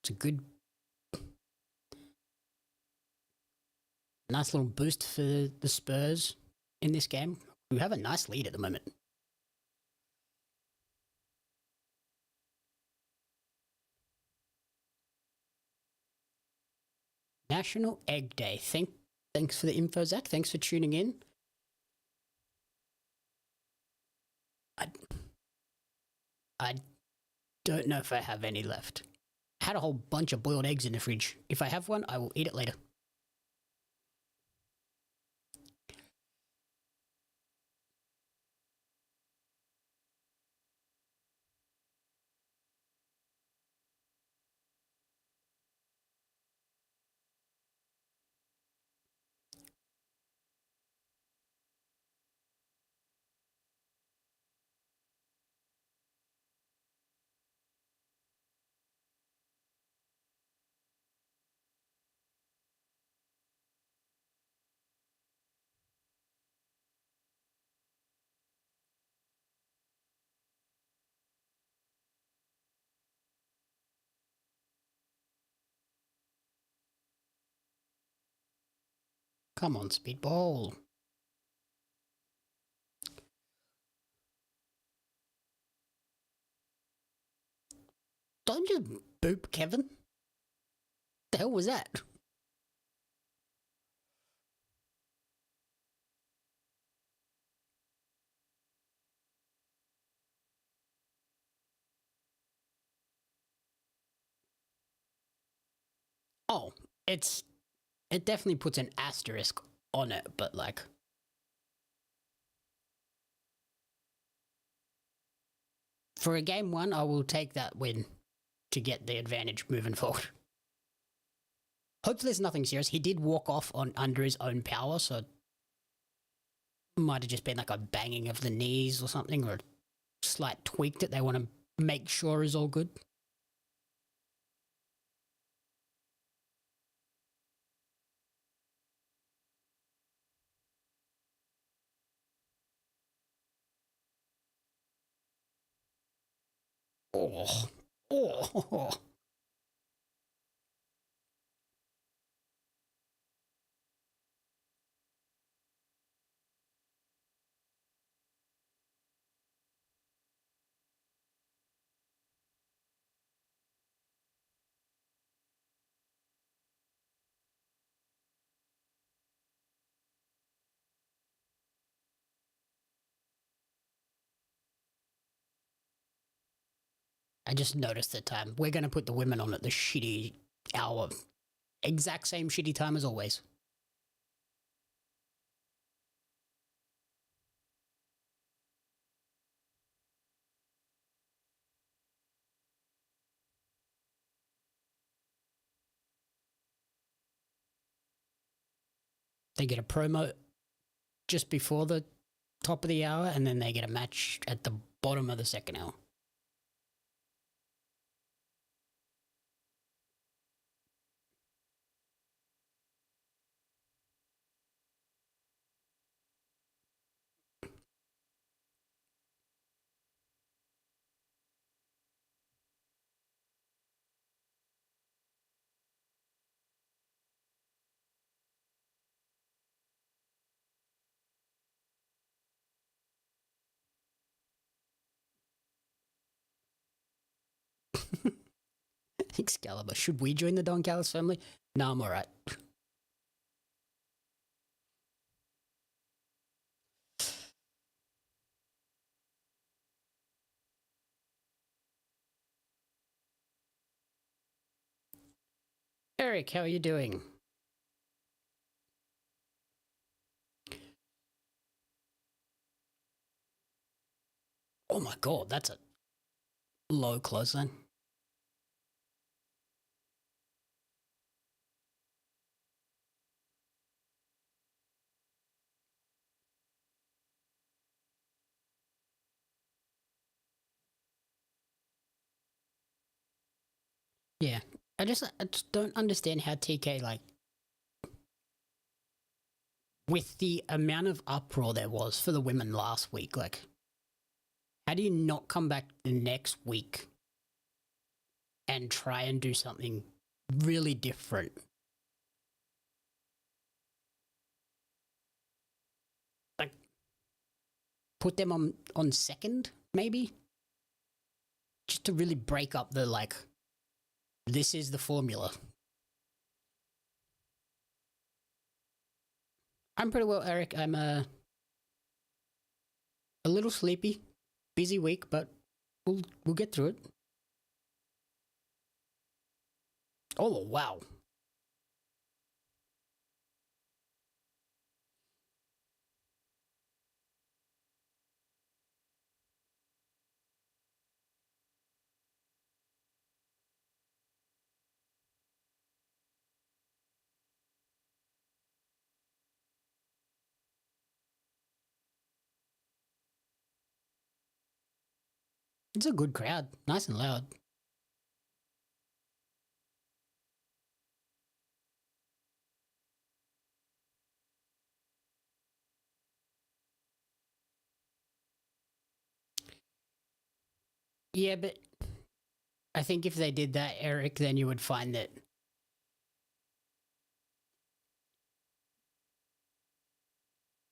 It's a good, nice little boost for the Spurs in this game. We have a nice lead at the moment. National Egg Day. Thanks for the info, Zach. Thanks for tuning in. I don't know if I have any left. I had a whole bunch of boiled eggs in the fridge. If I have one, I will eat it later. Come on, Speedball. Don't just boop Kevin. The hell was that? Oh, it definitely puts an asterisk on it, but like, for a game one, I will take that win to get the advantage moving forward. Hopefully, it's nothing serious. He did walk off on under his own power, so it might have just been like a banging of the knees or something, or a slight tweak that they want to make sure is all good. Oh, oh. I just noticed the time. We're going to put the women on at the shitty hour. Exact same shitty time as always. They get a promo just before the top of the hour, and then they get a match at the bottom of the second hour. Excalibur, should we join the Don Callis family? No, I'm alright. Eric, how are you doing? Oh my god, that's a low close line. Yeah, I just don't understand how TK, like, with the amount of uproar there was for the women last week, like, how do you not come back the next week and try and do something really different? Like, put them on second, maybe? Just to really break up the, like, this is the formula. I'm pretty well, Eric. I'm a little sleepy, busy week, but we'll get through it. Oh wow. It's a good crowd, nice and loud. Yeah, but I think if they did that, Eric, then you would find that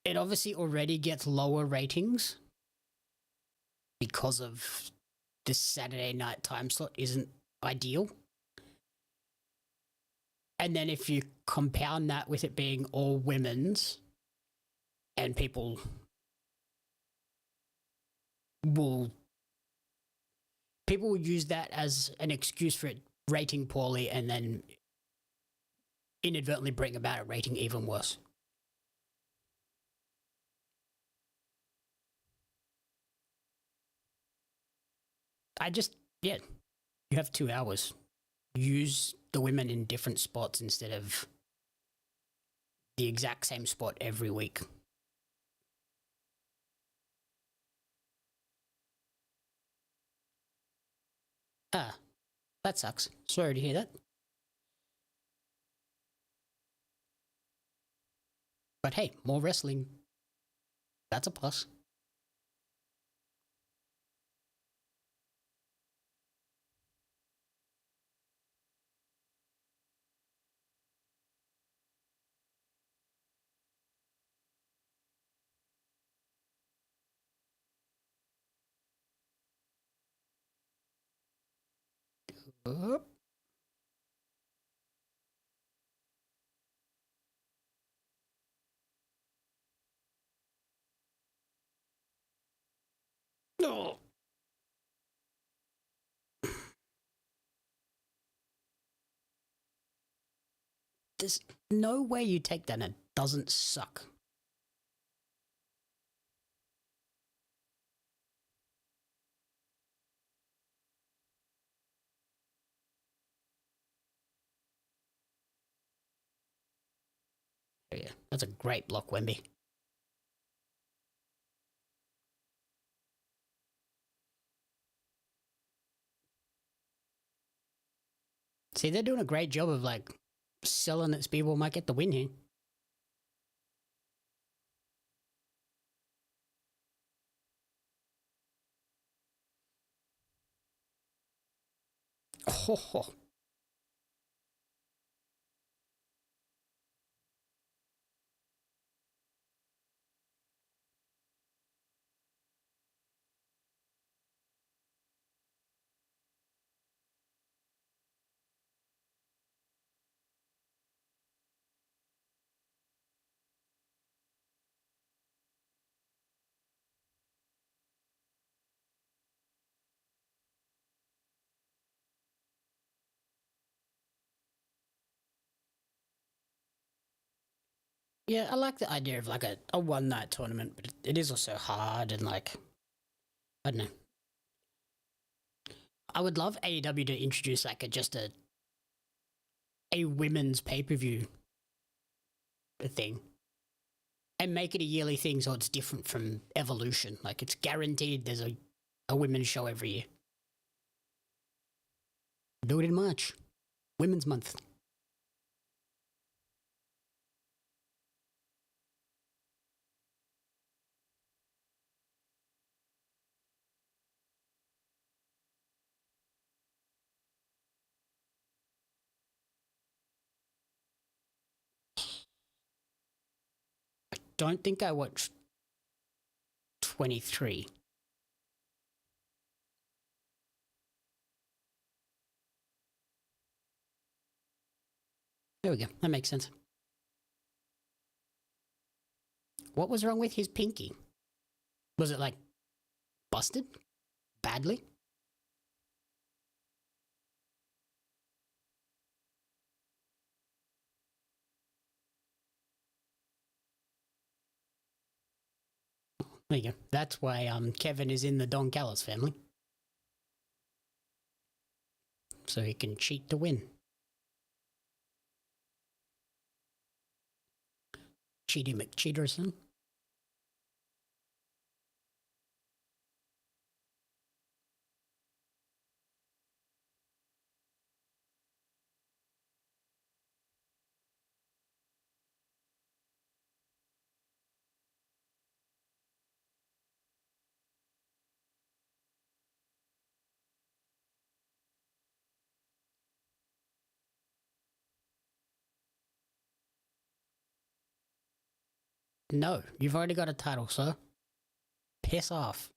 it obviously already gets lower ratings because of this Saturday night time slot isn't ideal. And then if you compound that with it being all women's, and people will use that as an excuse for it rating poorly, and then inadvertently bring about a rating even worse. Yeah, you have 2 hours. Use the women in different spots instead of the exact same spot every week. Ah, that sucks. Sorry to hear that. But hey, more wrestling. That's a plus. Oh. No. There's no way you take that and it doesn't suck. yeah, that's a great block, Wemby. See, they're doing a great job of like selling that Speedball might get the win here. Oh, yeah, I like the idea of like a one night tournament, but it is also hard and like, I don't know. I would love AEW to introduce like just a women's pay per view thing and make it a yearly thing so it's different from Evolution. Like it's guaranteed there's a women's show every year. Do it in March, Women's Month. Don't think I watched 23. There we go. That makes sense. What was wrong with his pinky? Was it like busted badly? There you go. That's why Kevin is in the Don Callis family. So he can cheat to win. Cheaty McCheaterson. No, you've already got a title, sir. Piss off.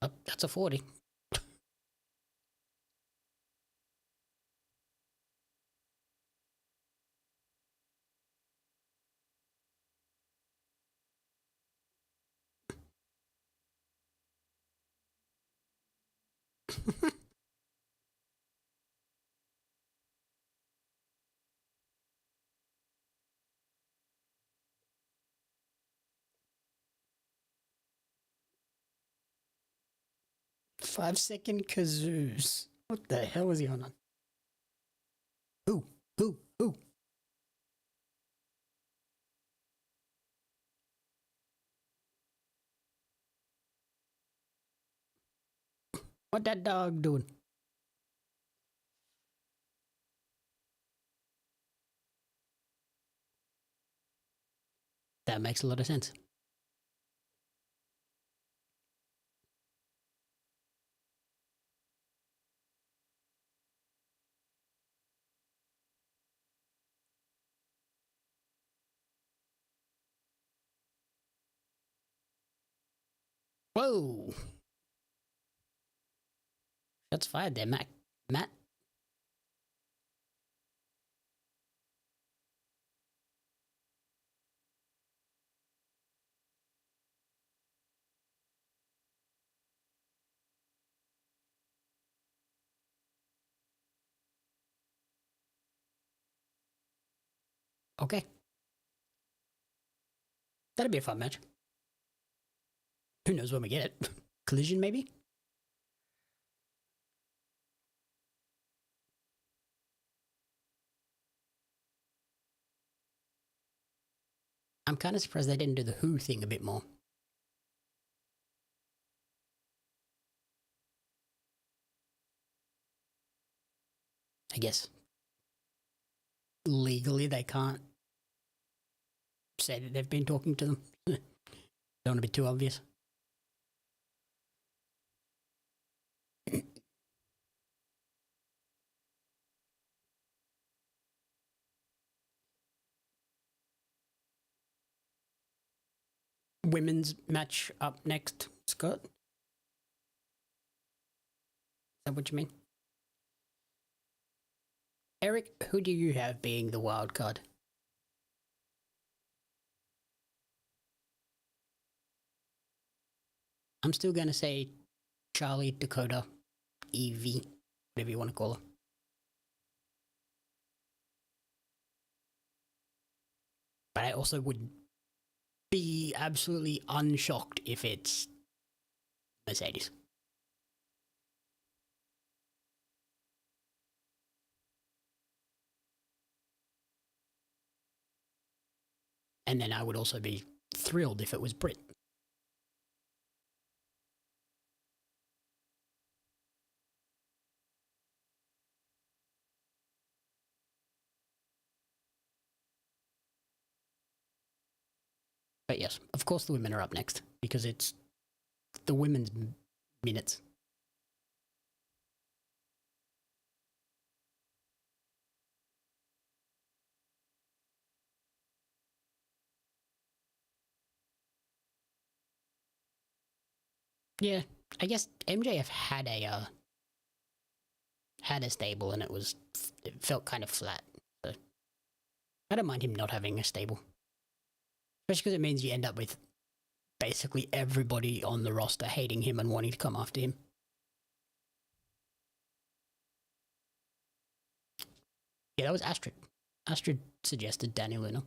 Oh, that's a 40. Five-second kazoos. What the hell was he on? Who? Who? What that dog doing? That makes a lot of sense. Whoa! That's fired there, Matt. Matt? Okay. That'd be a fun match. Who knows when we get it? Collision, maybe? I'm kind of surprised they didn't do the Who thing a bit more. I guess legally they can't say that they've been talking to them. Don't want to be too obvious. Women's match up next, Scott. Is that what you mean? Eric, who do you have being the wild card? I'm still going to say Charlie, Dakota, Evie, whatever you want to call her. But I also would be absolutely unshocked if it's Mercedes. And then I would also be thrilled if it was Britt. But yes, of course the women are up next because it's the women's minutes. Yeah, I guess MJF had a stable and it felt kind of flat. So I don't mind him not having a stable, especially because it means you end up with basically everybody on the roster hating him and wanting to come after him. Yeah, that was Astrid. Astrid suggested Danny Luna.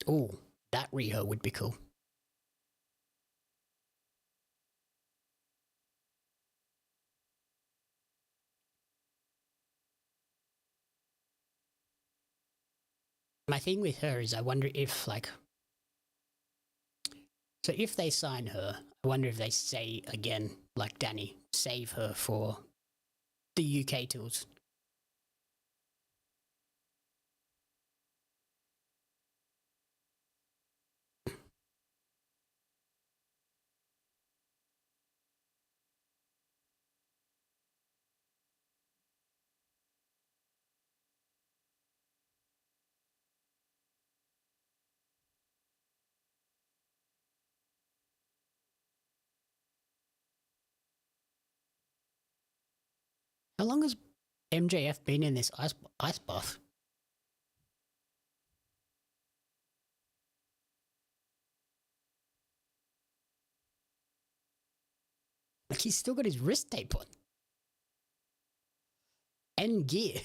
Oh, that Riho would be cool. My thing with her is I wonder if, like, so if they sign her, I wonder if they say again, like Danny, save her for the UK tours. How long has MJF been in this ice bath? Like he's still got his wrist tape on and gear.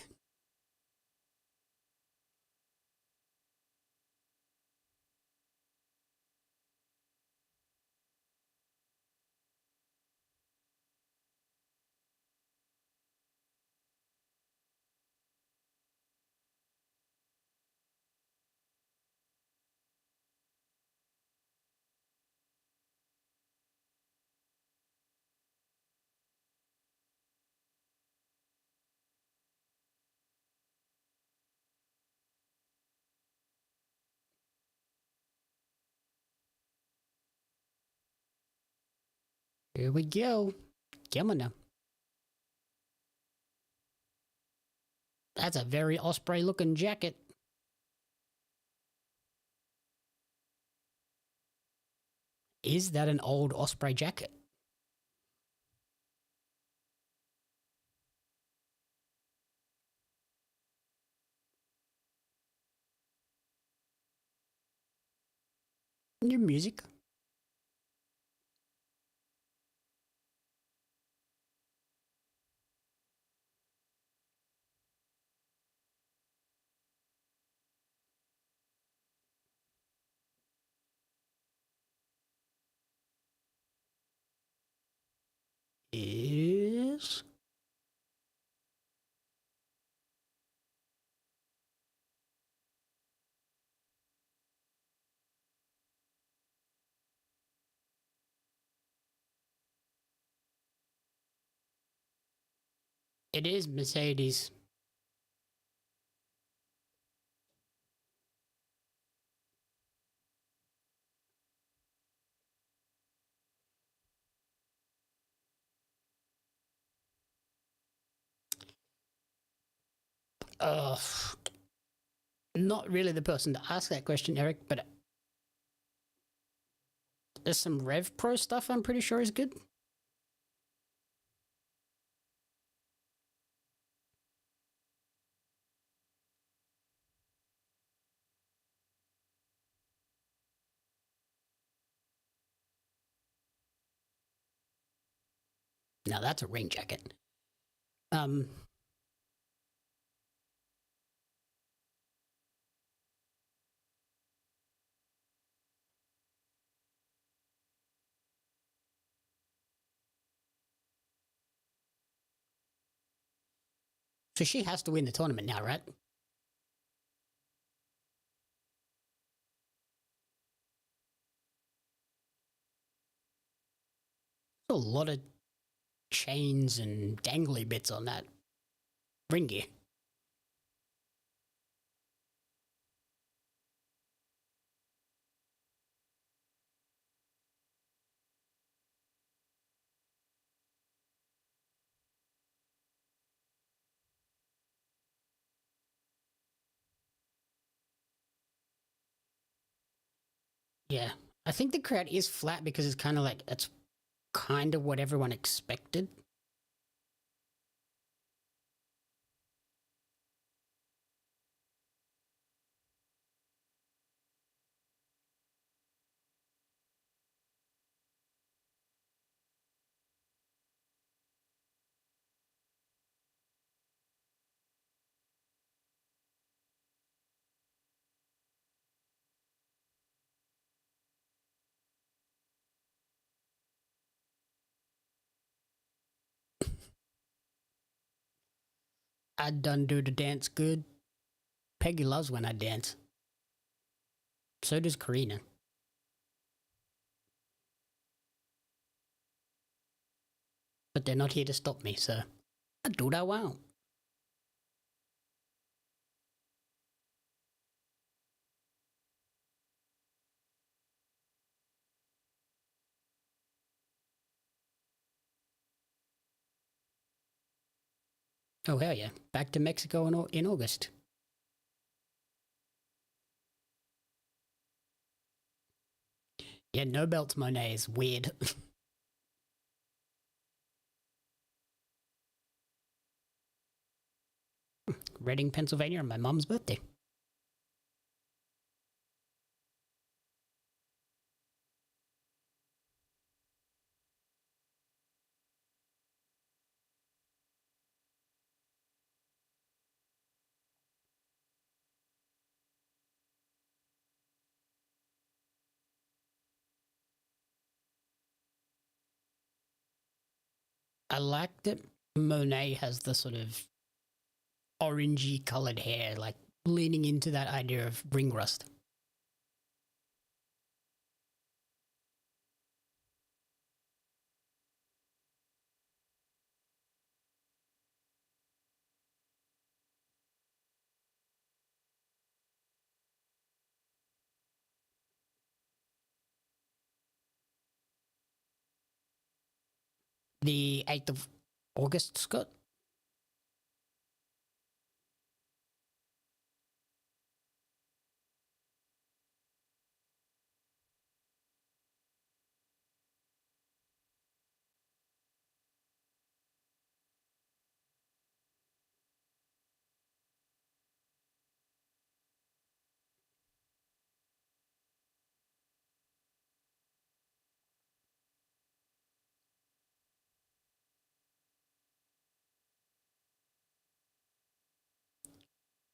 Here we go. Come on now. That's a very Ospreay looking jacket. Is that an old Ospreay jacket? New music. It is Mercedes. Not really the person to ask that question, Eric, but there's some Rev Pro stuff I'm pretty sure is good. Now that's a ring jacket. So she has to win the tournament now, right? A lot of chains and dangly bits on that ring gear. Yeah. I think the crowd is flat because it's kind of like, it's kind of what everyone expected. I done do the dance good. Peggy loves when I dance. So does Karina. But they're not here to stop me, so I do what I want. Oh, hell yeah. Back to Mexico in August. Yeah, no belts Monet is weird. Reading, Pennsylvania on my mom's birthday. I like that Monet has the sort of orangey colored hair, like leaning into that idea of ring rust. The 8th of August, Scott?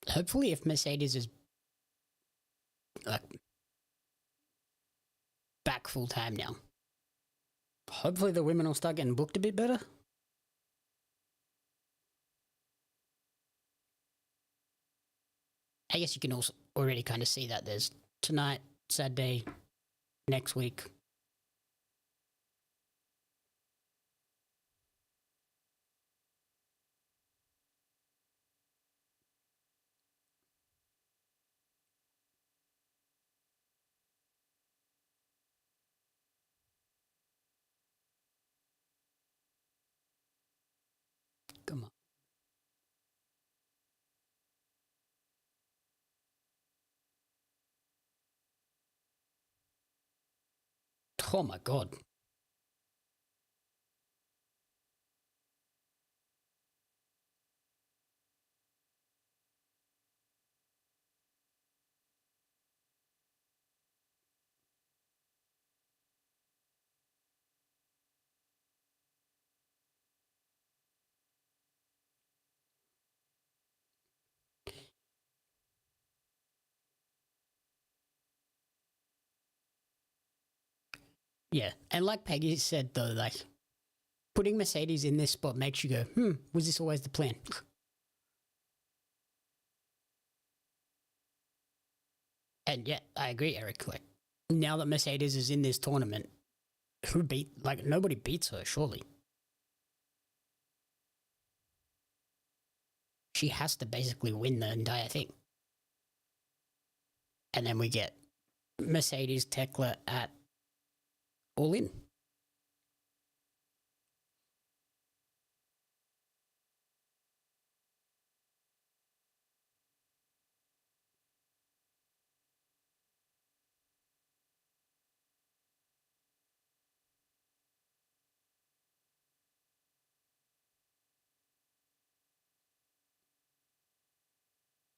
Hopefully, if Mercedes is like back full time now, hopefully the women will start getting booked a bit better. I guess you can also already kind of see that there's tonight, Saturday, next week. Come on. Oh my god. Yeah, and like Peggy said though, like putting Mercedes in this spot makes you go, was this always the plan? And yeah, I agree, Eric. Like now that Mercedes is in this tournament, nobody beats her, surely. She has to basically win the entire thing. And then we get Mercedes Tekla at All In.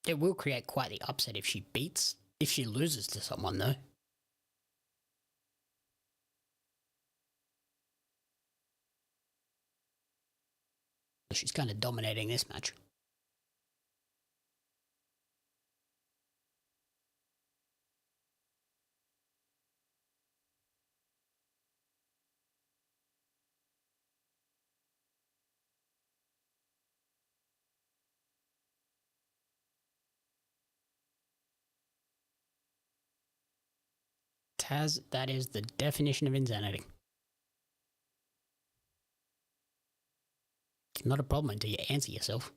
It will create quite the upset if she loses to someone though. She's kind of dominating this match. Taz, that is the definition of insanity. It's not a problem until you answer yourself.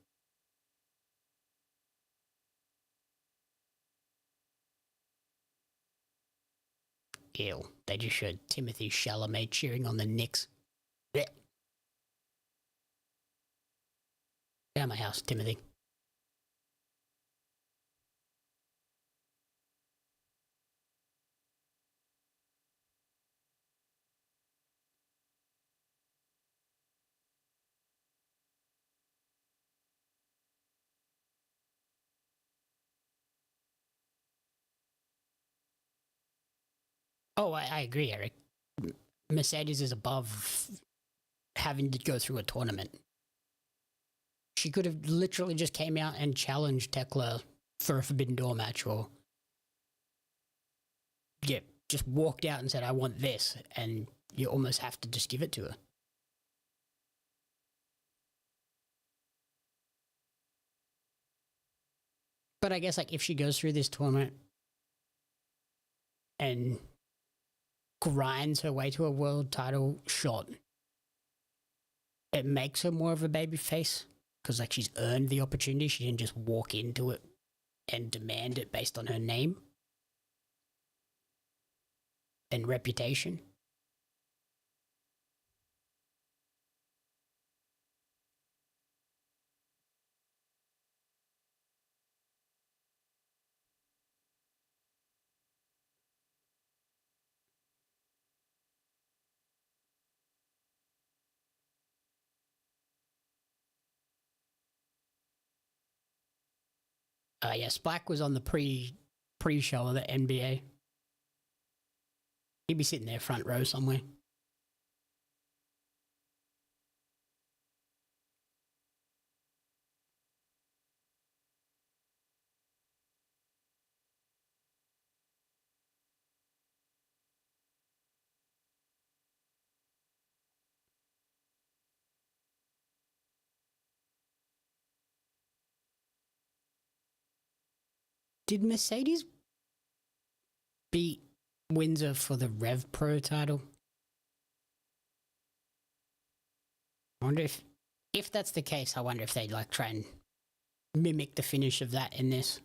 Ew, they just showed Timothy Chalamet cheering on the Knicks. Blech. Get out of my house, Timothy. Oh, I agree, Eric. Mercedes is above having to go through a tournament. She could have literally just came out and challenged Tekla for a Forbidden Door match, or just walked out and said, I want this, and you almost have to just give it to her. But I guess like if she goes through this tournament and grinds her way to a world title shot, it makes her more of a baby face because like she's earned the opportunity. She didn't just walk into it and demand it based on her name and reputation. Yeah, Splack was on the pre-show of the NBA. He'd be sitting there front row somewhere. Did Mercedes beat Windsor for the Rev Pro title? I wonder if that's the case, I wonder if they'd like try and mimic the finish of that in this.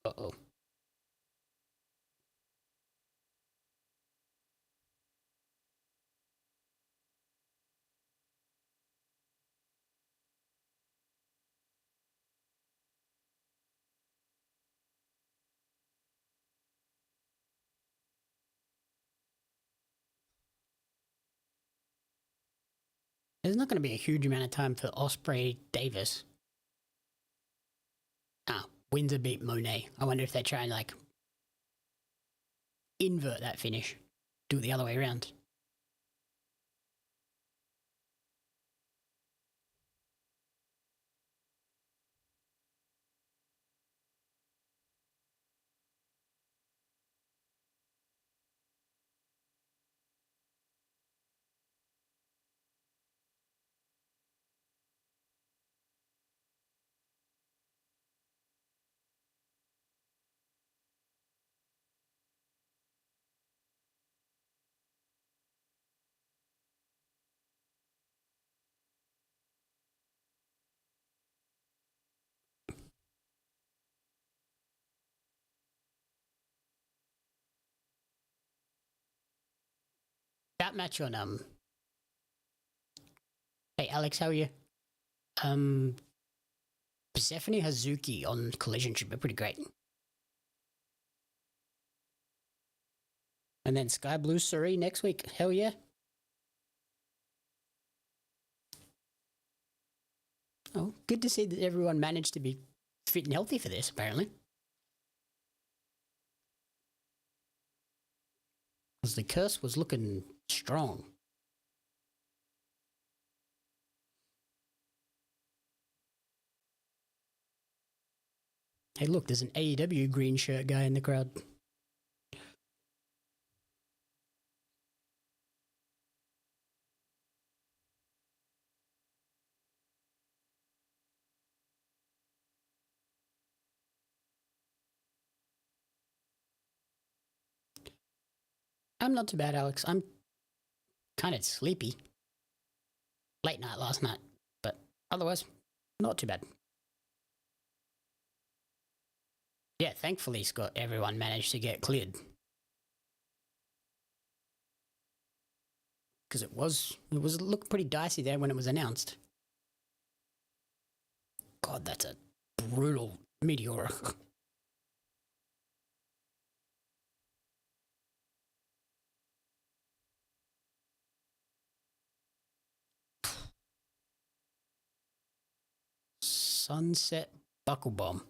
Uh-oh. There's not going to be a huge amount of time for Ospreay Davis. Windsor beat Monet. I wonder if they try and like invert that finish, do it the other way around. That match on hey Alex, how are you? Persephone Hazuki on Collision should be pretty great. And then Sky Blue Surrey next week. Hell yeah. Oh, good to see that everyone managed to be fit and healthy for this, apparently. Because the curse was looking strong. Hey, look, there's an AEW green shirt guy in the crowd. I'm not too bad, Alex. I'm kind of sleepy. Late night last night, but otherwise, not too bad. Yeah, thankfully, Scott, everyone managed to get cleared. Because it was looking pretty dicey there when it was announced. God, that's a brutal meteor. Sunset Buckle Bomb.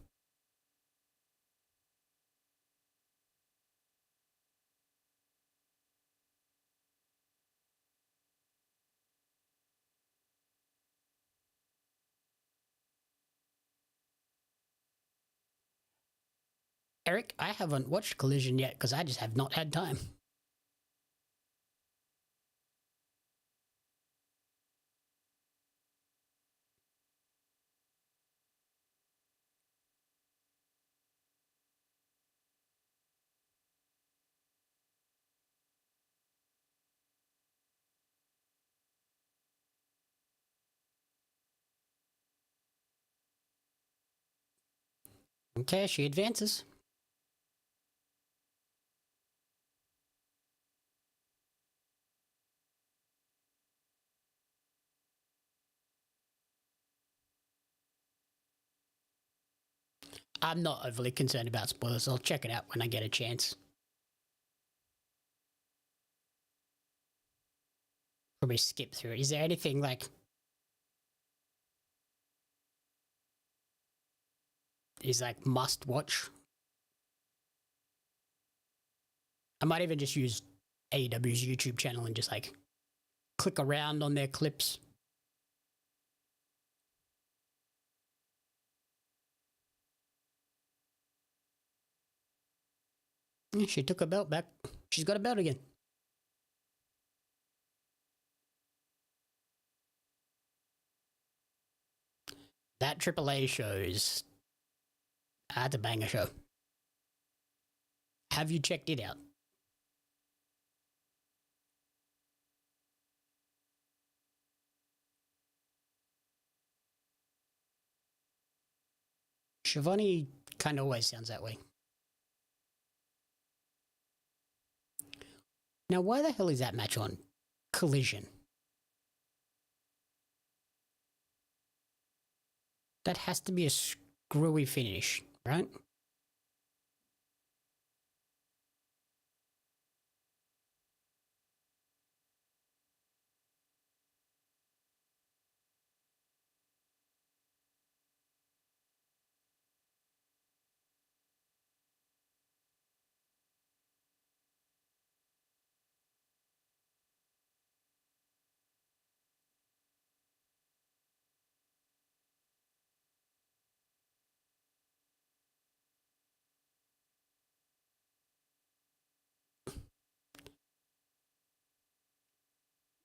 Eric, I haven't watched Collision yet because I just have not had time. Okay, she advances. I'm not overly concerned about spoilers. I'll check it out when I get a chance. Probably skip through it. Is there anything like is like must watch? I might even just use AEW's YouTube channel and just like click around on their clips. Yeah, she took her belt back. She's got a belt again. That AAA shows. That's a banger show. Have you checked it out? Shivani kind of always sounds that way. Now, why the hell is that match on Collision? That has to be a screwy finish, right?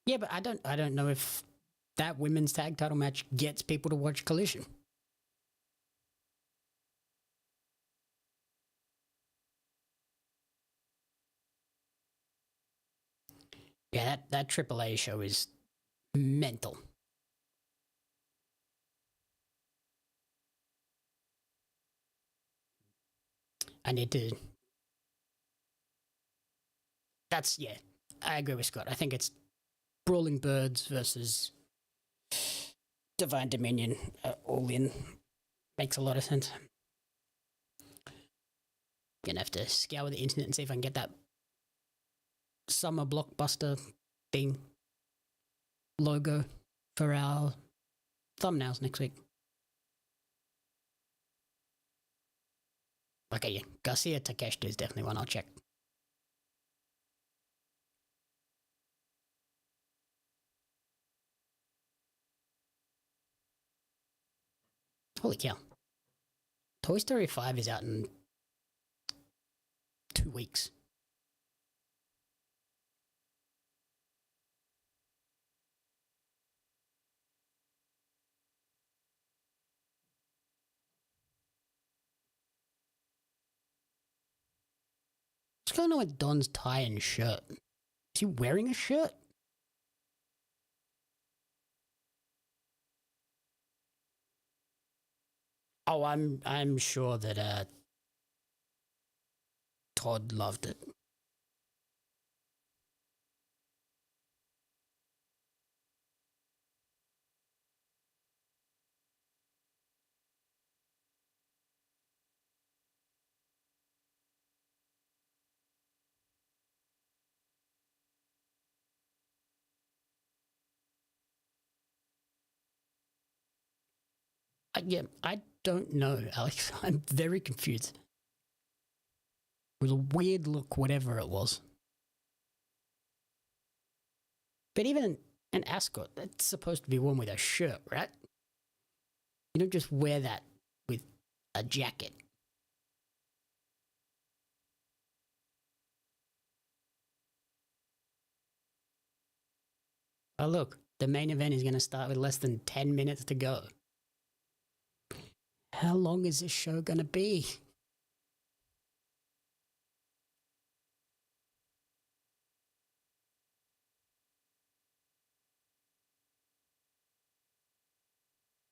Yeah, but I don't know if that women's tag title match gets people to watch Collision. Yeah, that AAA show is mental. I need to. That's, yeah, I agree with Scott. I think it's Brawling Birds versus Divine Dominion, all in. Makes a lot of sense. Gonna have to scour the internet and see if I can get that summer blockbuster thing logo for our thumbnails next week. Okay, yeah, Garcia Takeshita is definitely one I'll check. Holy cow. Toy Story 5 is out in 2 weeks. What's going on with Don's tie and shirt? Is he wearing a shirt? Oh, I'm sure that Todd loved it. Yeah, I don't know, Alex. I'm very confused. It was a weird look, whatever it was. But even an ascot, that's supposed to be worn with a shirt, right? You don't just wear that with a jacket. Oh, look, the main event is going to start with less than 10 minutes to go. How long is this show going to be?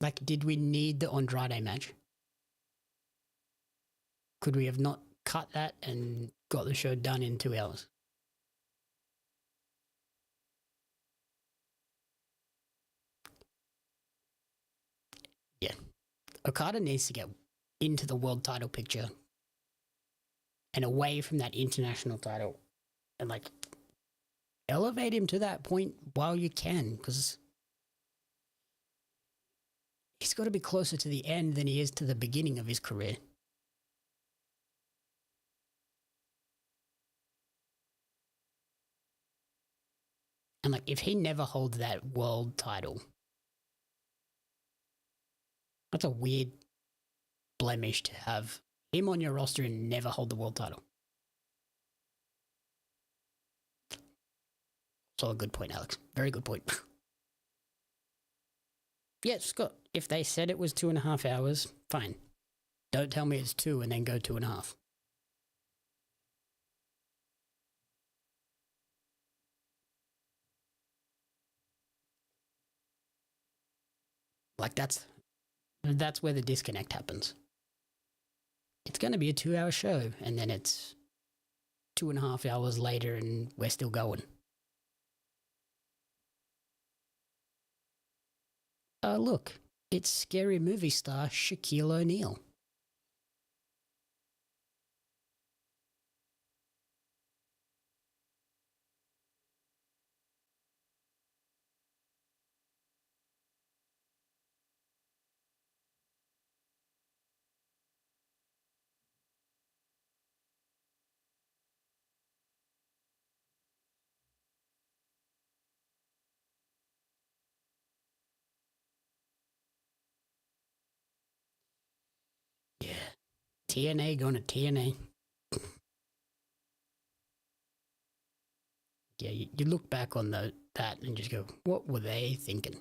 Like, did we need the Andrade match? Could we have not cut that and got the show done in 2 hours? Yeah. Okada needs to get into the world title picture and away from that international title and, like, elevate him to that point while you can, because he's got to be closer to the end than he is to the beginning of his career. And, like, if he never holds that world title, that's a weird blemish to have him on your roster and never hold the world title. So a good point, Alex. Very good point. Yeah, Scott, if they said it was 2.5 hours, fine. Don't tell me it's 2 and then go 2.5. Like, that's where the disconnect happens. It's going to be a 2-hour show, and then it's 2.5 hours later and we're still going. Look, it's Scary Movie star Shaquille O'Neal. Yeah. TNA going to TNA. Yeah, you look back on that and just go, what were they thinking?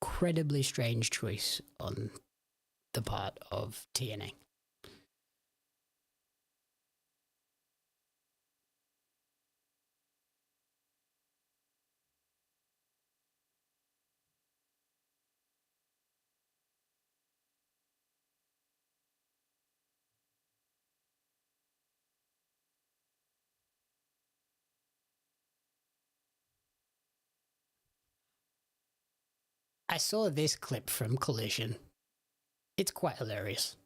Incredibly strange choice on the part of TNA. I saw this clip from Collision. It's quite hilarious.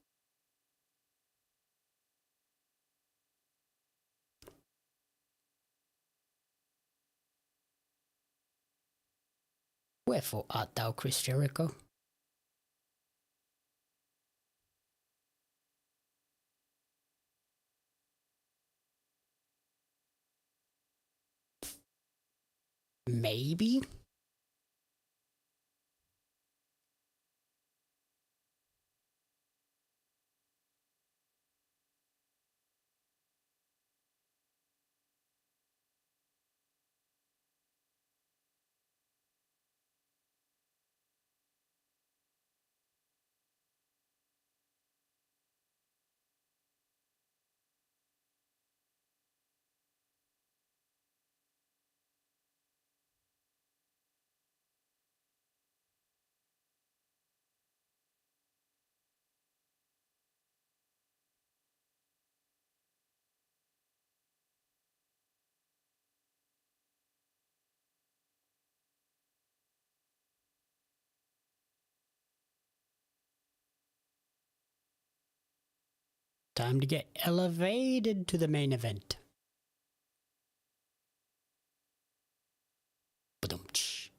Wherefore art thou, Chris Jericho? Maybe? Time to get elevated to the main event. Ba-dum-tsh.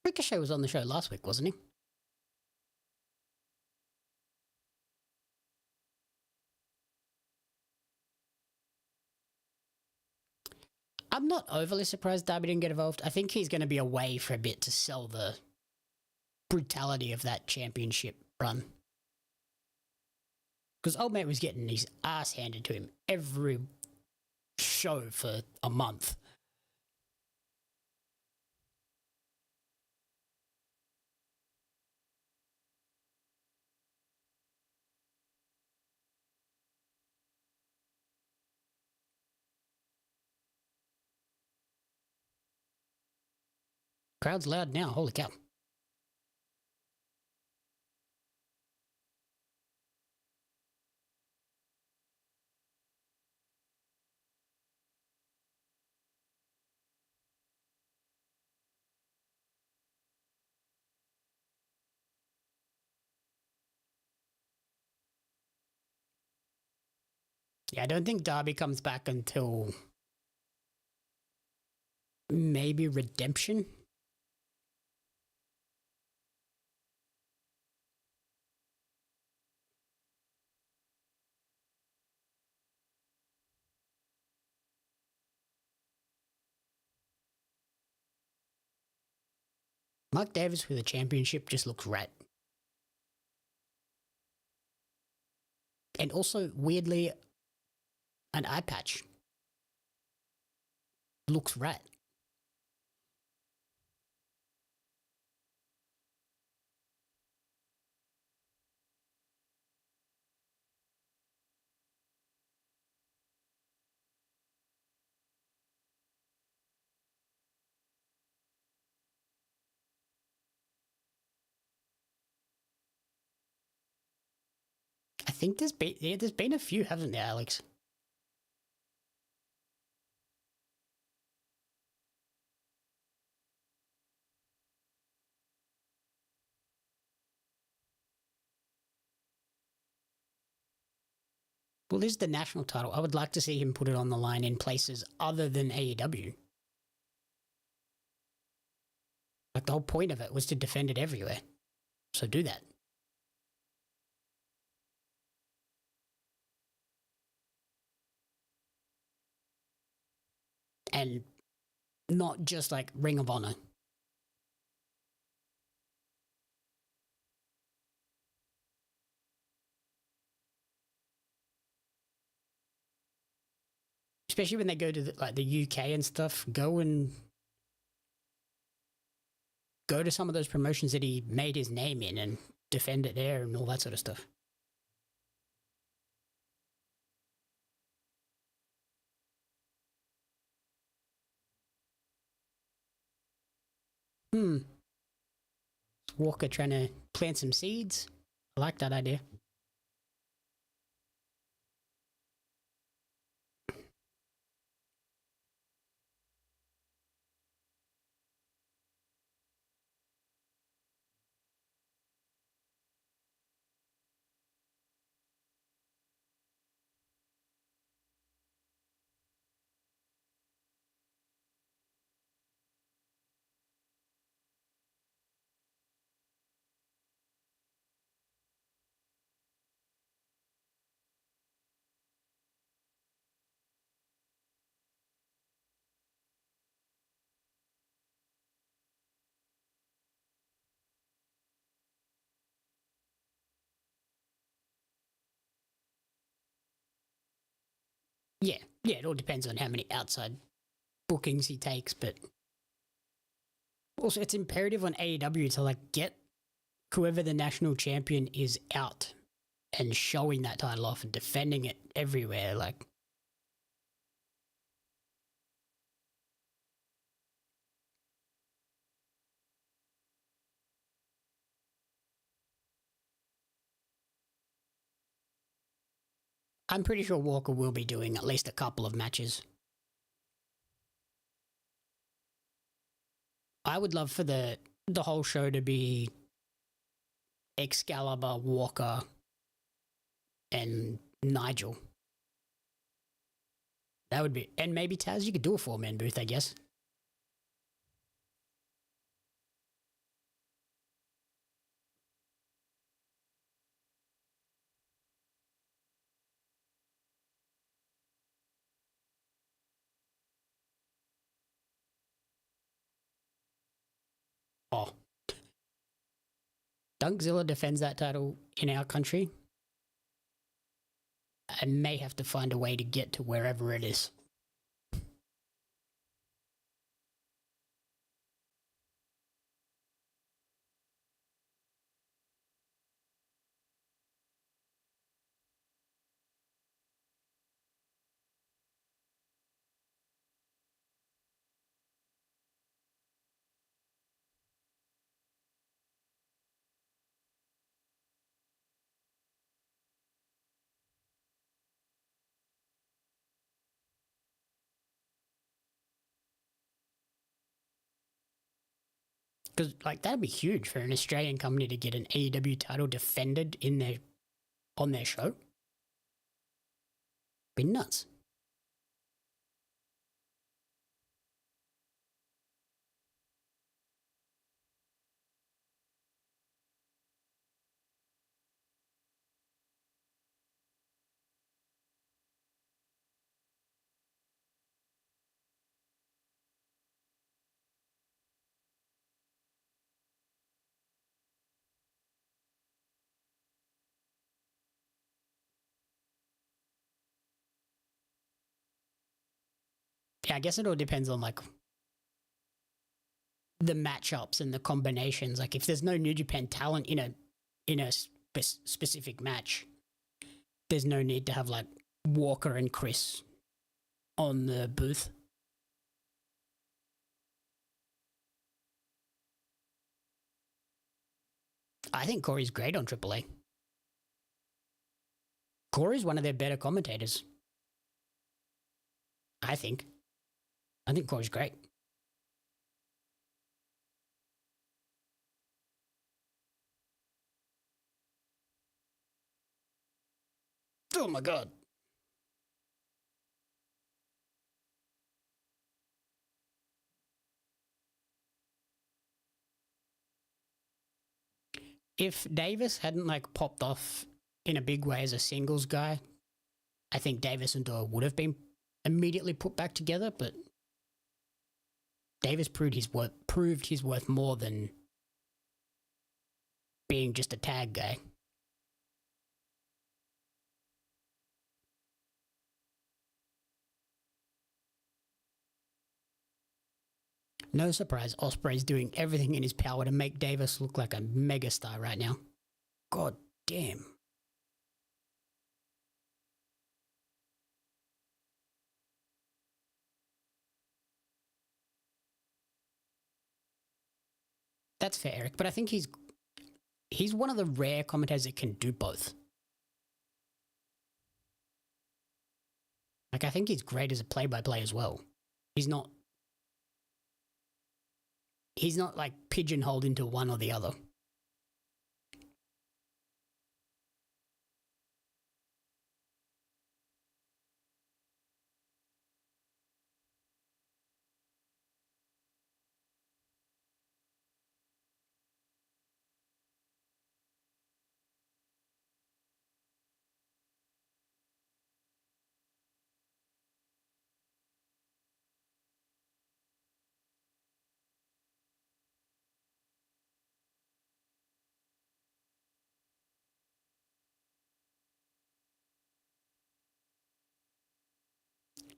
Ricochet was on the show last week, wasn't he? I'm not overly surprised Darby didn't get involved. I think he's going to be away for a bit to sell the brutality of that championship run. Because Old Mate was getting his ass handed to him every show for a month. Crowd's loud now, holy cow. Yeah, I don't think Darby comes back until maybe Redemption. Mark Davis with a championship just looks rat. And also, weirdly, an eye patch looks rat. think there's been a few, haven't there, Alex? Well, this is the national title. I would like to see him put it on the line in places other than AEW. Like, the whole point of it was to defend it everywhere. So do that. And not just like Ring of Honor. Especially when they go to the UK and stuff. Go to some of those promotions that he made his name in and defend it there and all that sort of stuff. Walker trying to plant some seeds. I like that idea. Yeah, it all depends on how many outside bookings he takes, but also it's imperative on AEW to like get whoever the national champion is out and showing that title off and defending it everywhere. Like, I'm pretty sure Walker will be doing at least a couple of matches. I would love for the whole show to be Excalibur, Walker, and Nigel. That would be, and maybe Taz. You could do a 4-man booth, I guess. Oh, Dunkzilla defends that title in our country. I may have to find a way to get to wherever it is. Because like that'd be huge for an Australian company to get an AEW title defended on their show. Be nuts. Yeah, I guess it all depends on like the matchups and the combinations. Like if there's no New Japan talent in a specific match, there's no need to have like Walker and Chris on the booth. I think Corey's great on AAA. Corey's one of their better commentators. I think. I think Corey's great. Oh my god. If Davis hadn't like popped off in a big way as a singles guy, I think Davis and Doyle would have been immediately put back together, but Davis proved his worth more than being just a tag guy. No surprise, Ospreay's doing everything in his power to make Davis look like a megastar right now. God damn. That's fair, Eric, but I think he's one of the rare commentators that can do both. Like, I think he's great as a play-by-play as well. He's not like pigeonholed into one or the other.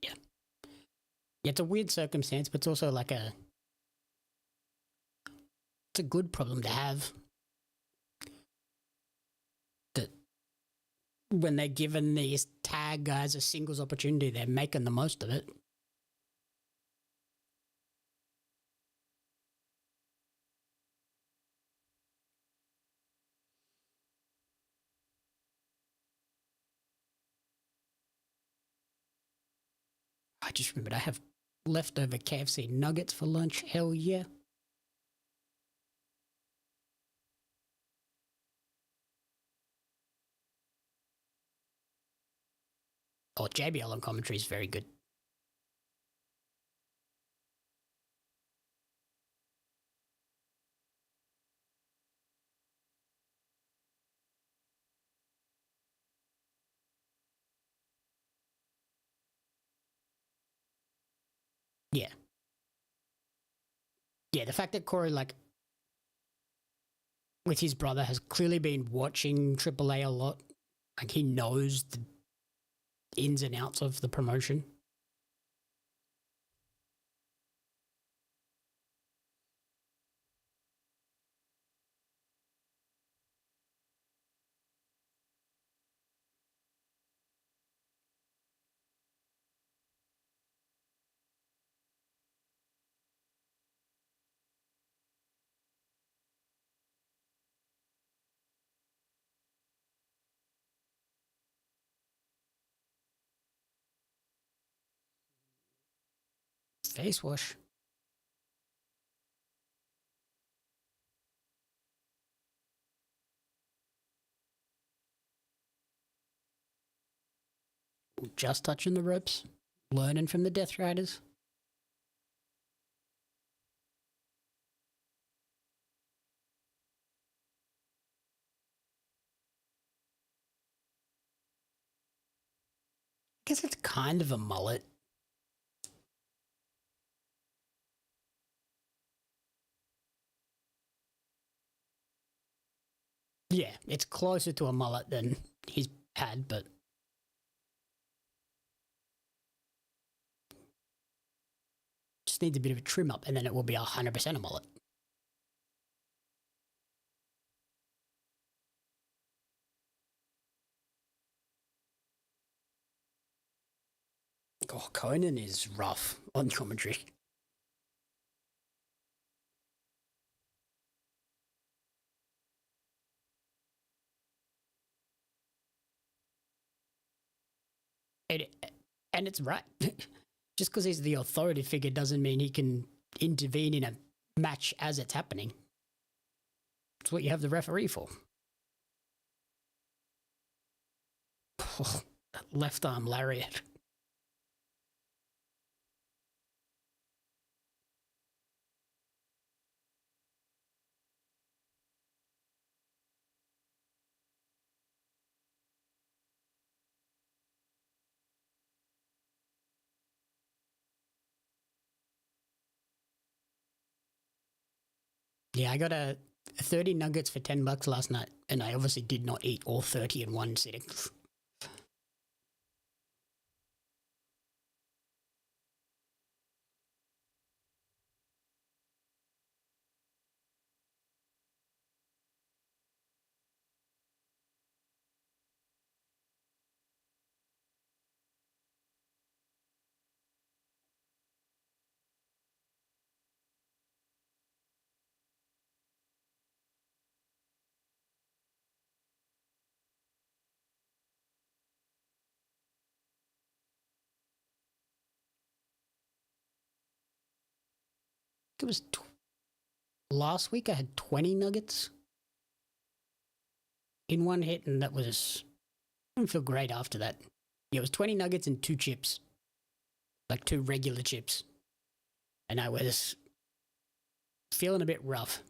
Yeah. It's a weird circumstance, but it's also like it's a good problem to have. That when they're given these tag guys a singles opportunity, they're making the most of it. I just remembered I have leftover KFC nuggets for lunch. Hell yeah. Oh, JBL on commentary is very good. Yeah. Yeah, the fact that Corey, like, with his brother, has clearly been watching AAA a lot. Like, he knows the ins and outs of the promotion. Face wash. Just touching the ropes. Learning from the Death Riders. I guess it's kind of a mullet. Yeah, it's closer to a mullet than he's had, but just needs a bit of a trim up, and then it will be 100% a mullet. Oh, Conan is rough on commentary. And it's right. Just because he's the authority figure doesn't mean he can intervene in a match as it's happening. It's what you have the referee for. Oh, that left arm lariat. Yeah, I got a 30 nuggets for $10 last night, and I obviously did not eat all 30 in one sitting. It was last week I had 20 nuggets in one hit, and that was, I didn't feel great after that. Yeah, it was 20 nuggets and 2 chips, like 2 regular chips, and I was feeling a bit rough.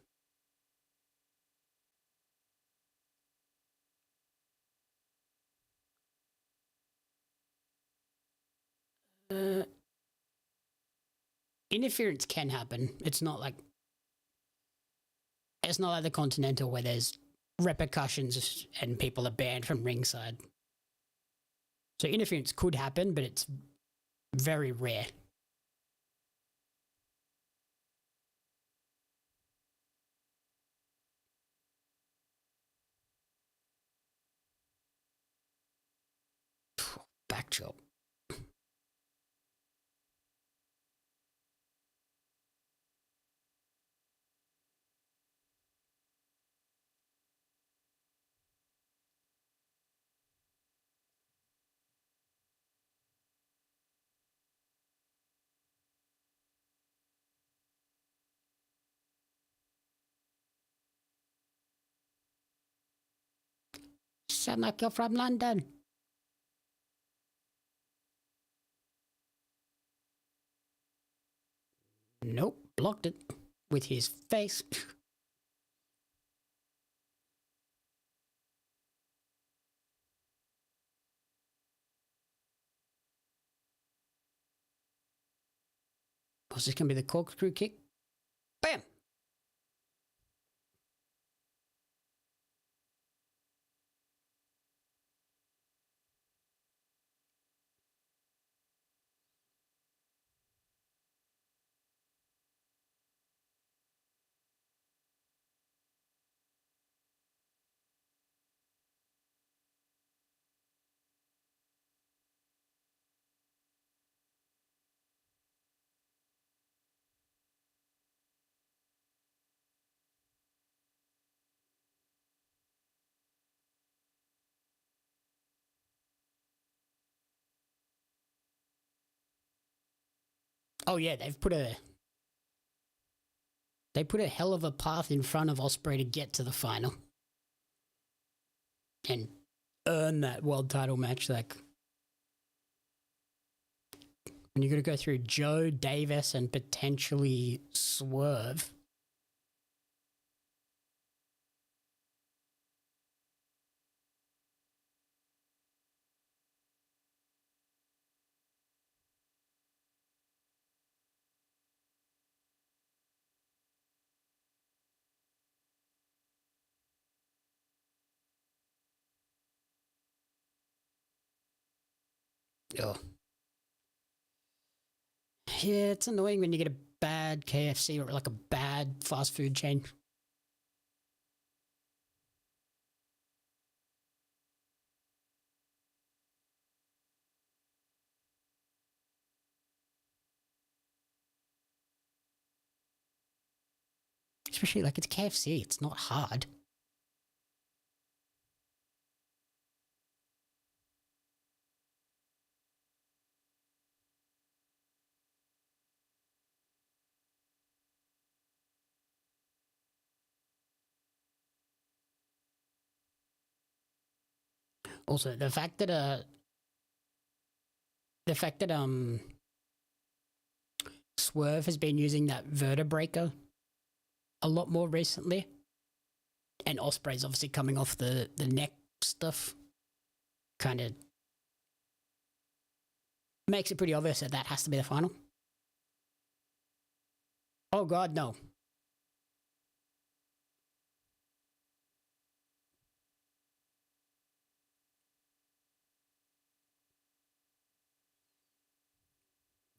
Interference can happen. It's not like the Continental where there's repercussions and people are banned from ringside. So interference could happen, but it's very rare. Back chop. Sound like you're from London. Nope, blocked it with his face. Was this going to be the corkscrew kick? Bam! Oh yeah, they put a hell of a path in front of Ospreay to get to the final and earn that world title match. Like, when you're going to go through Joe Davis and potentially Swerve. Oh. Yeah, it's annoying when you get a bad KFC or like a bad fast food chain. Especially like it's KFC, it's not hard. Also, the fact that Swerve has been using that vertebraker a lot more recently, and Ospreay's obviously coming off the neck stuff, kind of makes it pretty obvious that that has to be the final. Oh God, no.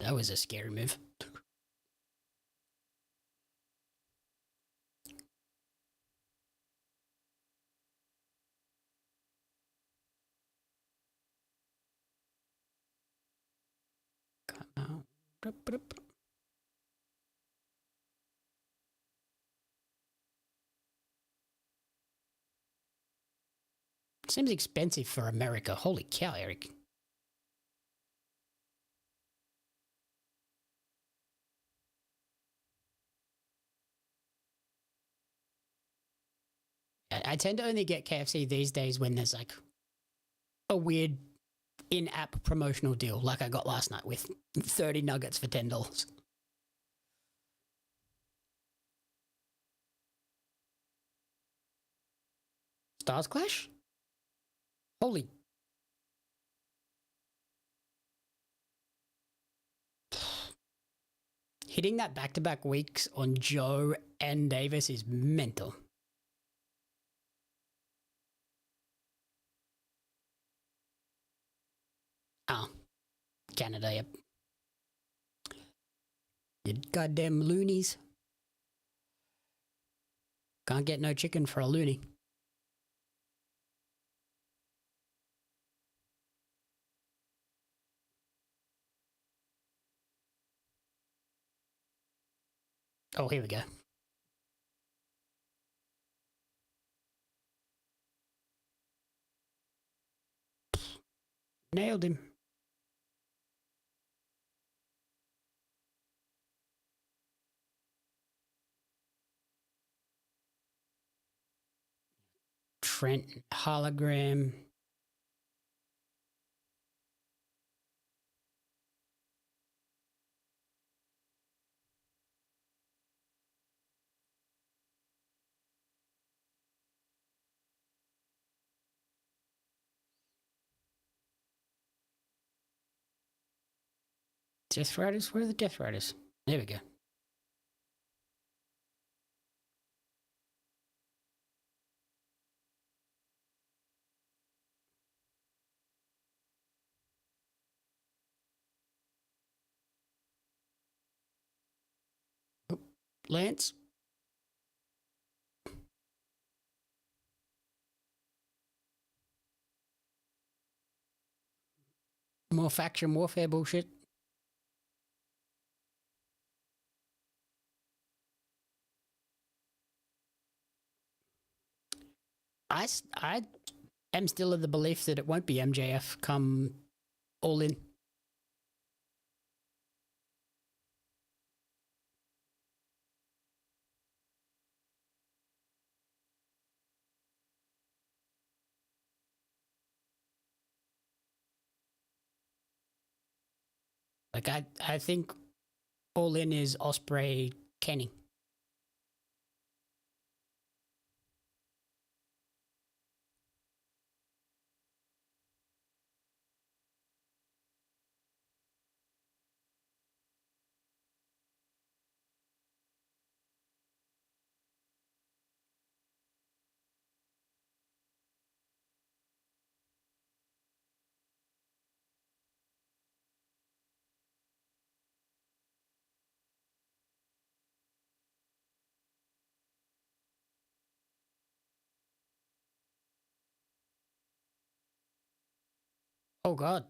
That was a scary move. Come out. Seems expensive for America. Holy cow, Eric. I tend to only get KFC these days when there's like a weird in-app promotional deal like I got last night with 30 nuggets for $10. Stars Clash? Holy. Hitting that back-to-back weeks on Joe and Davis is mental. Oh, Canada, yep. You goddamn loonies. Can't get no chicken for a loony. Oh, here we go. Nailed him. Trent hologram. Death Riders? Where are the Death Riders? There we go. Oh, Lance? More faction warfare bullshit. I am still of the belief that it won't be MJF come All In. Like I think All In is Ospreay Kenny. Oh God.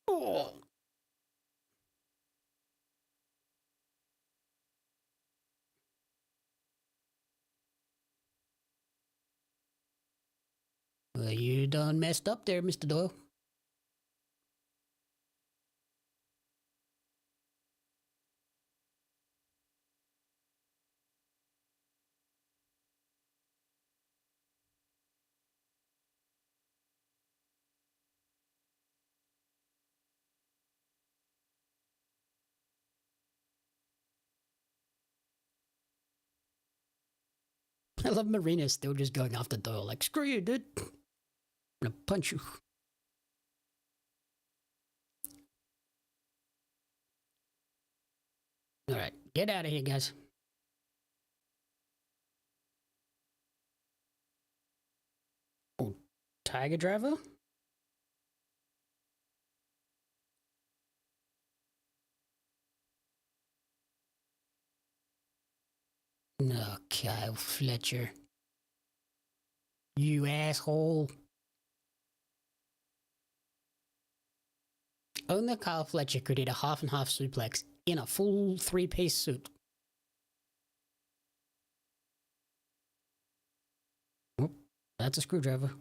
Oh. Well, you done messed up there, Mr. Doyle. I love Marina still just going after Doyle, like, screw you, dude. I'm gonna punch you. Alright, get out of here, guys. Oh, Tiger Driver? No, Kyle Fletcher. You asshole. Only Kyle Fletcher could hit a half and half suplex in a full 3-piece suit. Oh, that's a screwdriver.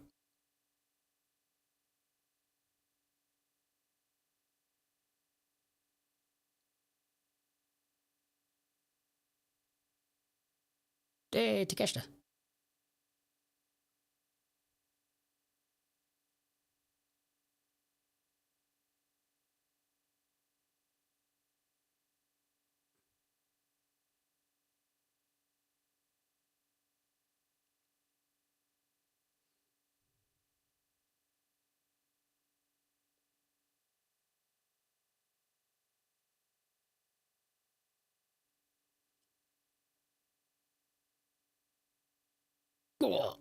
Hey, Takeshita. Oh.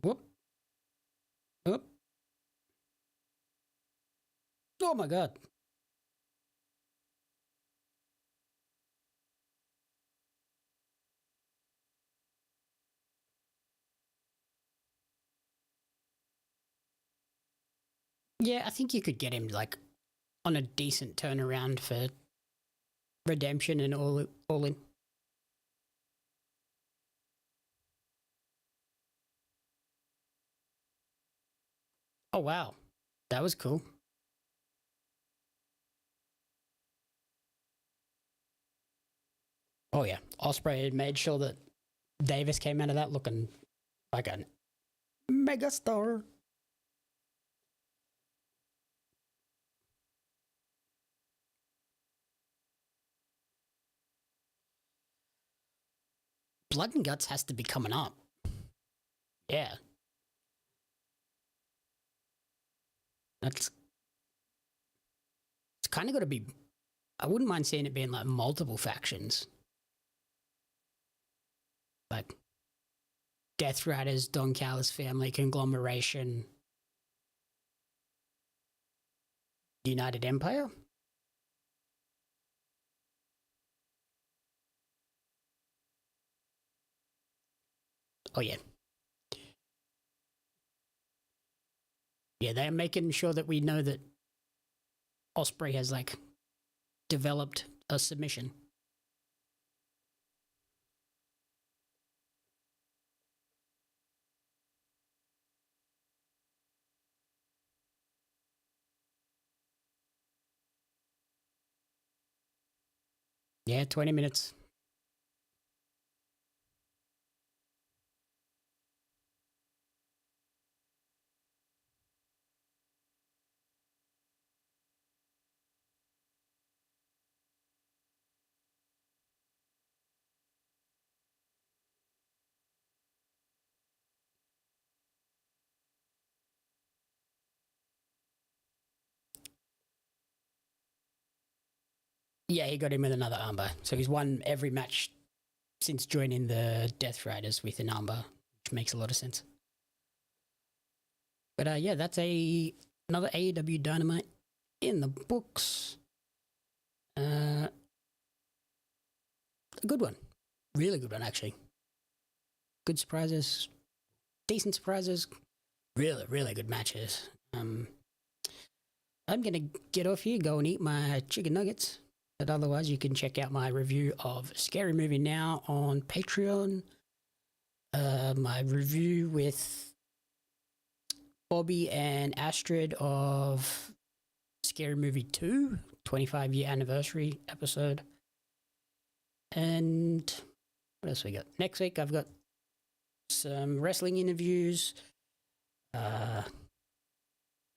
Whoop. Whoop. Oh my god. Yeah, I think you could get him like on a decent turnaround for redemption and all in. Oh wow. That was cool. Oh yeah. Ospreay made sure that Davis came out of that looking like a megastar. Blood and Guts has to be coming up. Yeah. That's it's kind of got to be. I wouldn't mind seeing it being like multiple factions, like Death Riders, Don Callis family conglomeration, United Empire. Oh yeah, yeah. They're making sure that we know that Ospreay has like developed a submission. Yeah, 20 minutes. Yeah, he got him with another armbar. So he's won every match since joining the Death Riders with an armbar, which makes a lot of sense. But yeah, that's another AEW Dynamite in the books. A good one. Really good one, actually. Good surprises, decent surprises, really, really good matches. I'm going to get off here, go and eat my chicken nuggets. But otherwise, you can check out my review of Scary Movie Now on Patreon. My review with Bobby and Astrid of Scary Movie 2, 25-year anniversary episode. And what else we got? Next week, I've got some wrestling interviews,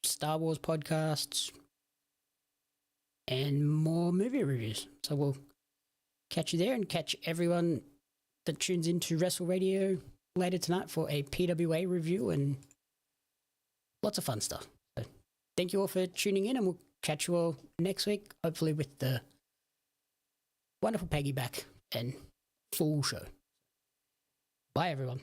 Star Wars podcasts, and more movie reviews. So we'll catch you there and catch everyone that tunes into Wrestle Radio later tonight for a PWA review and lots of fun stuff. So thank you all for tuning in, and we'll catch you all next week, hopefully with the wonderful Peggy back and full show. Bye, everyone.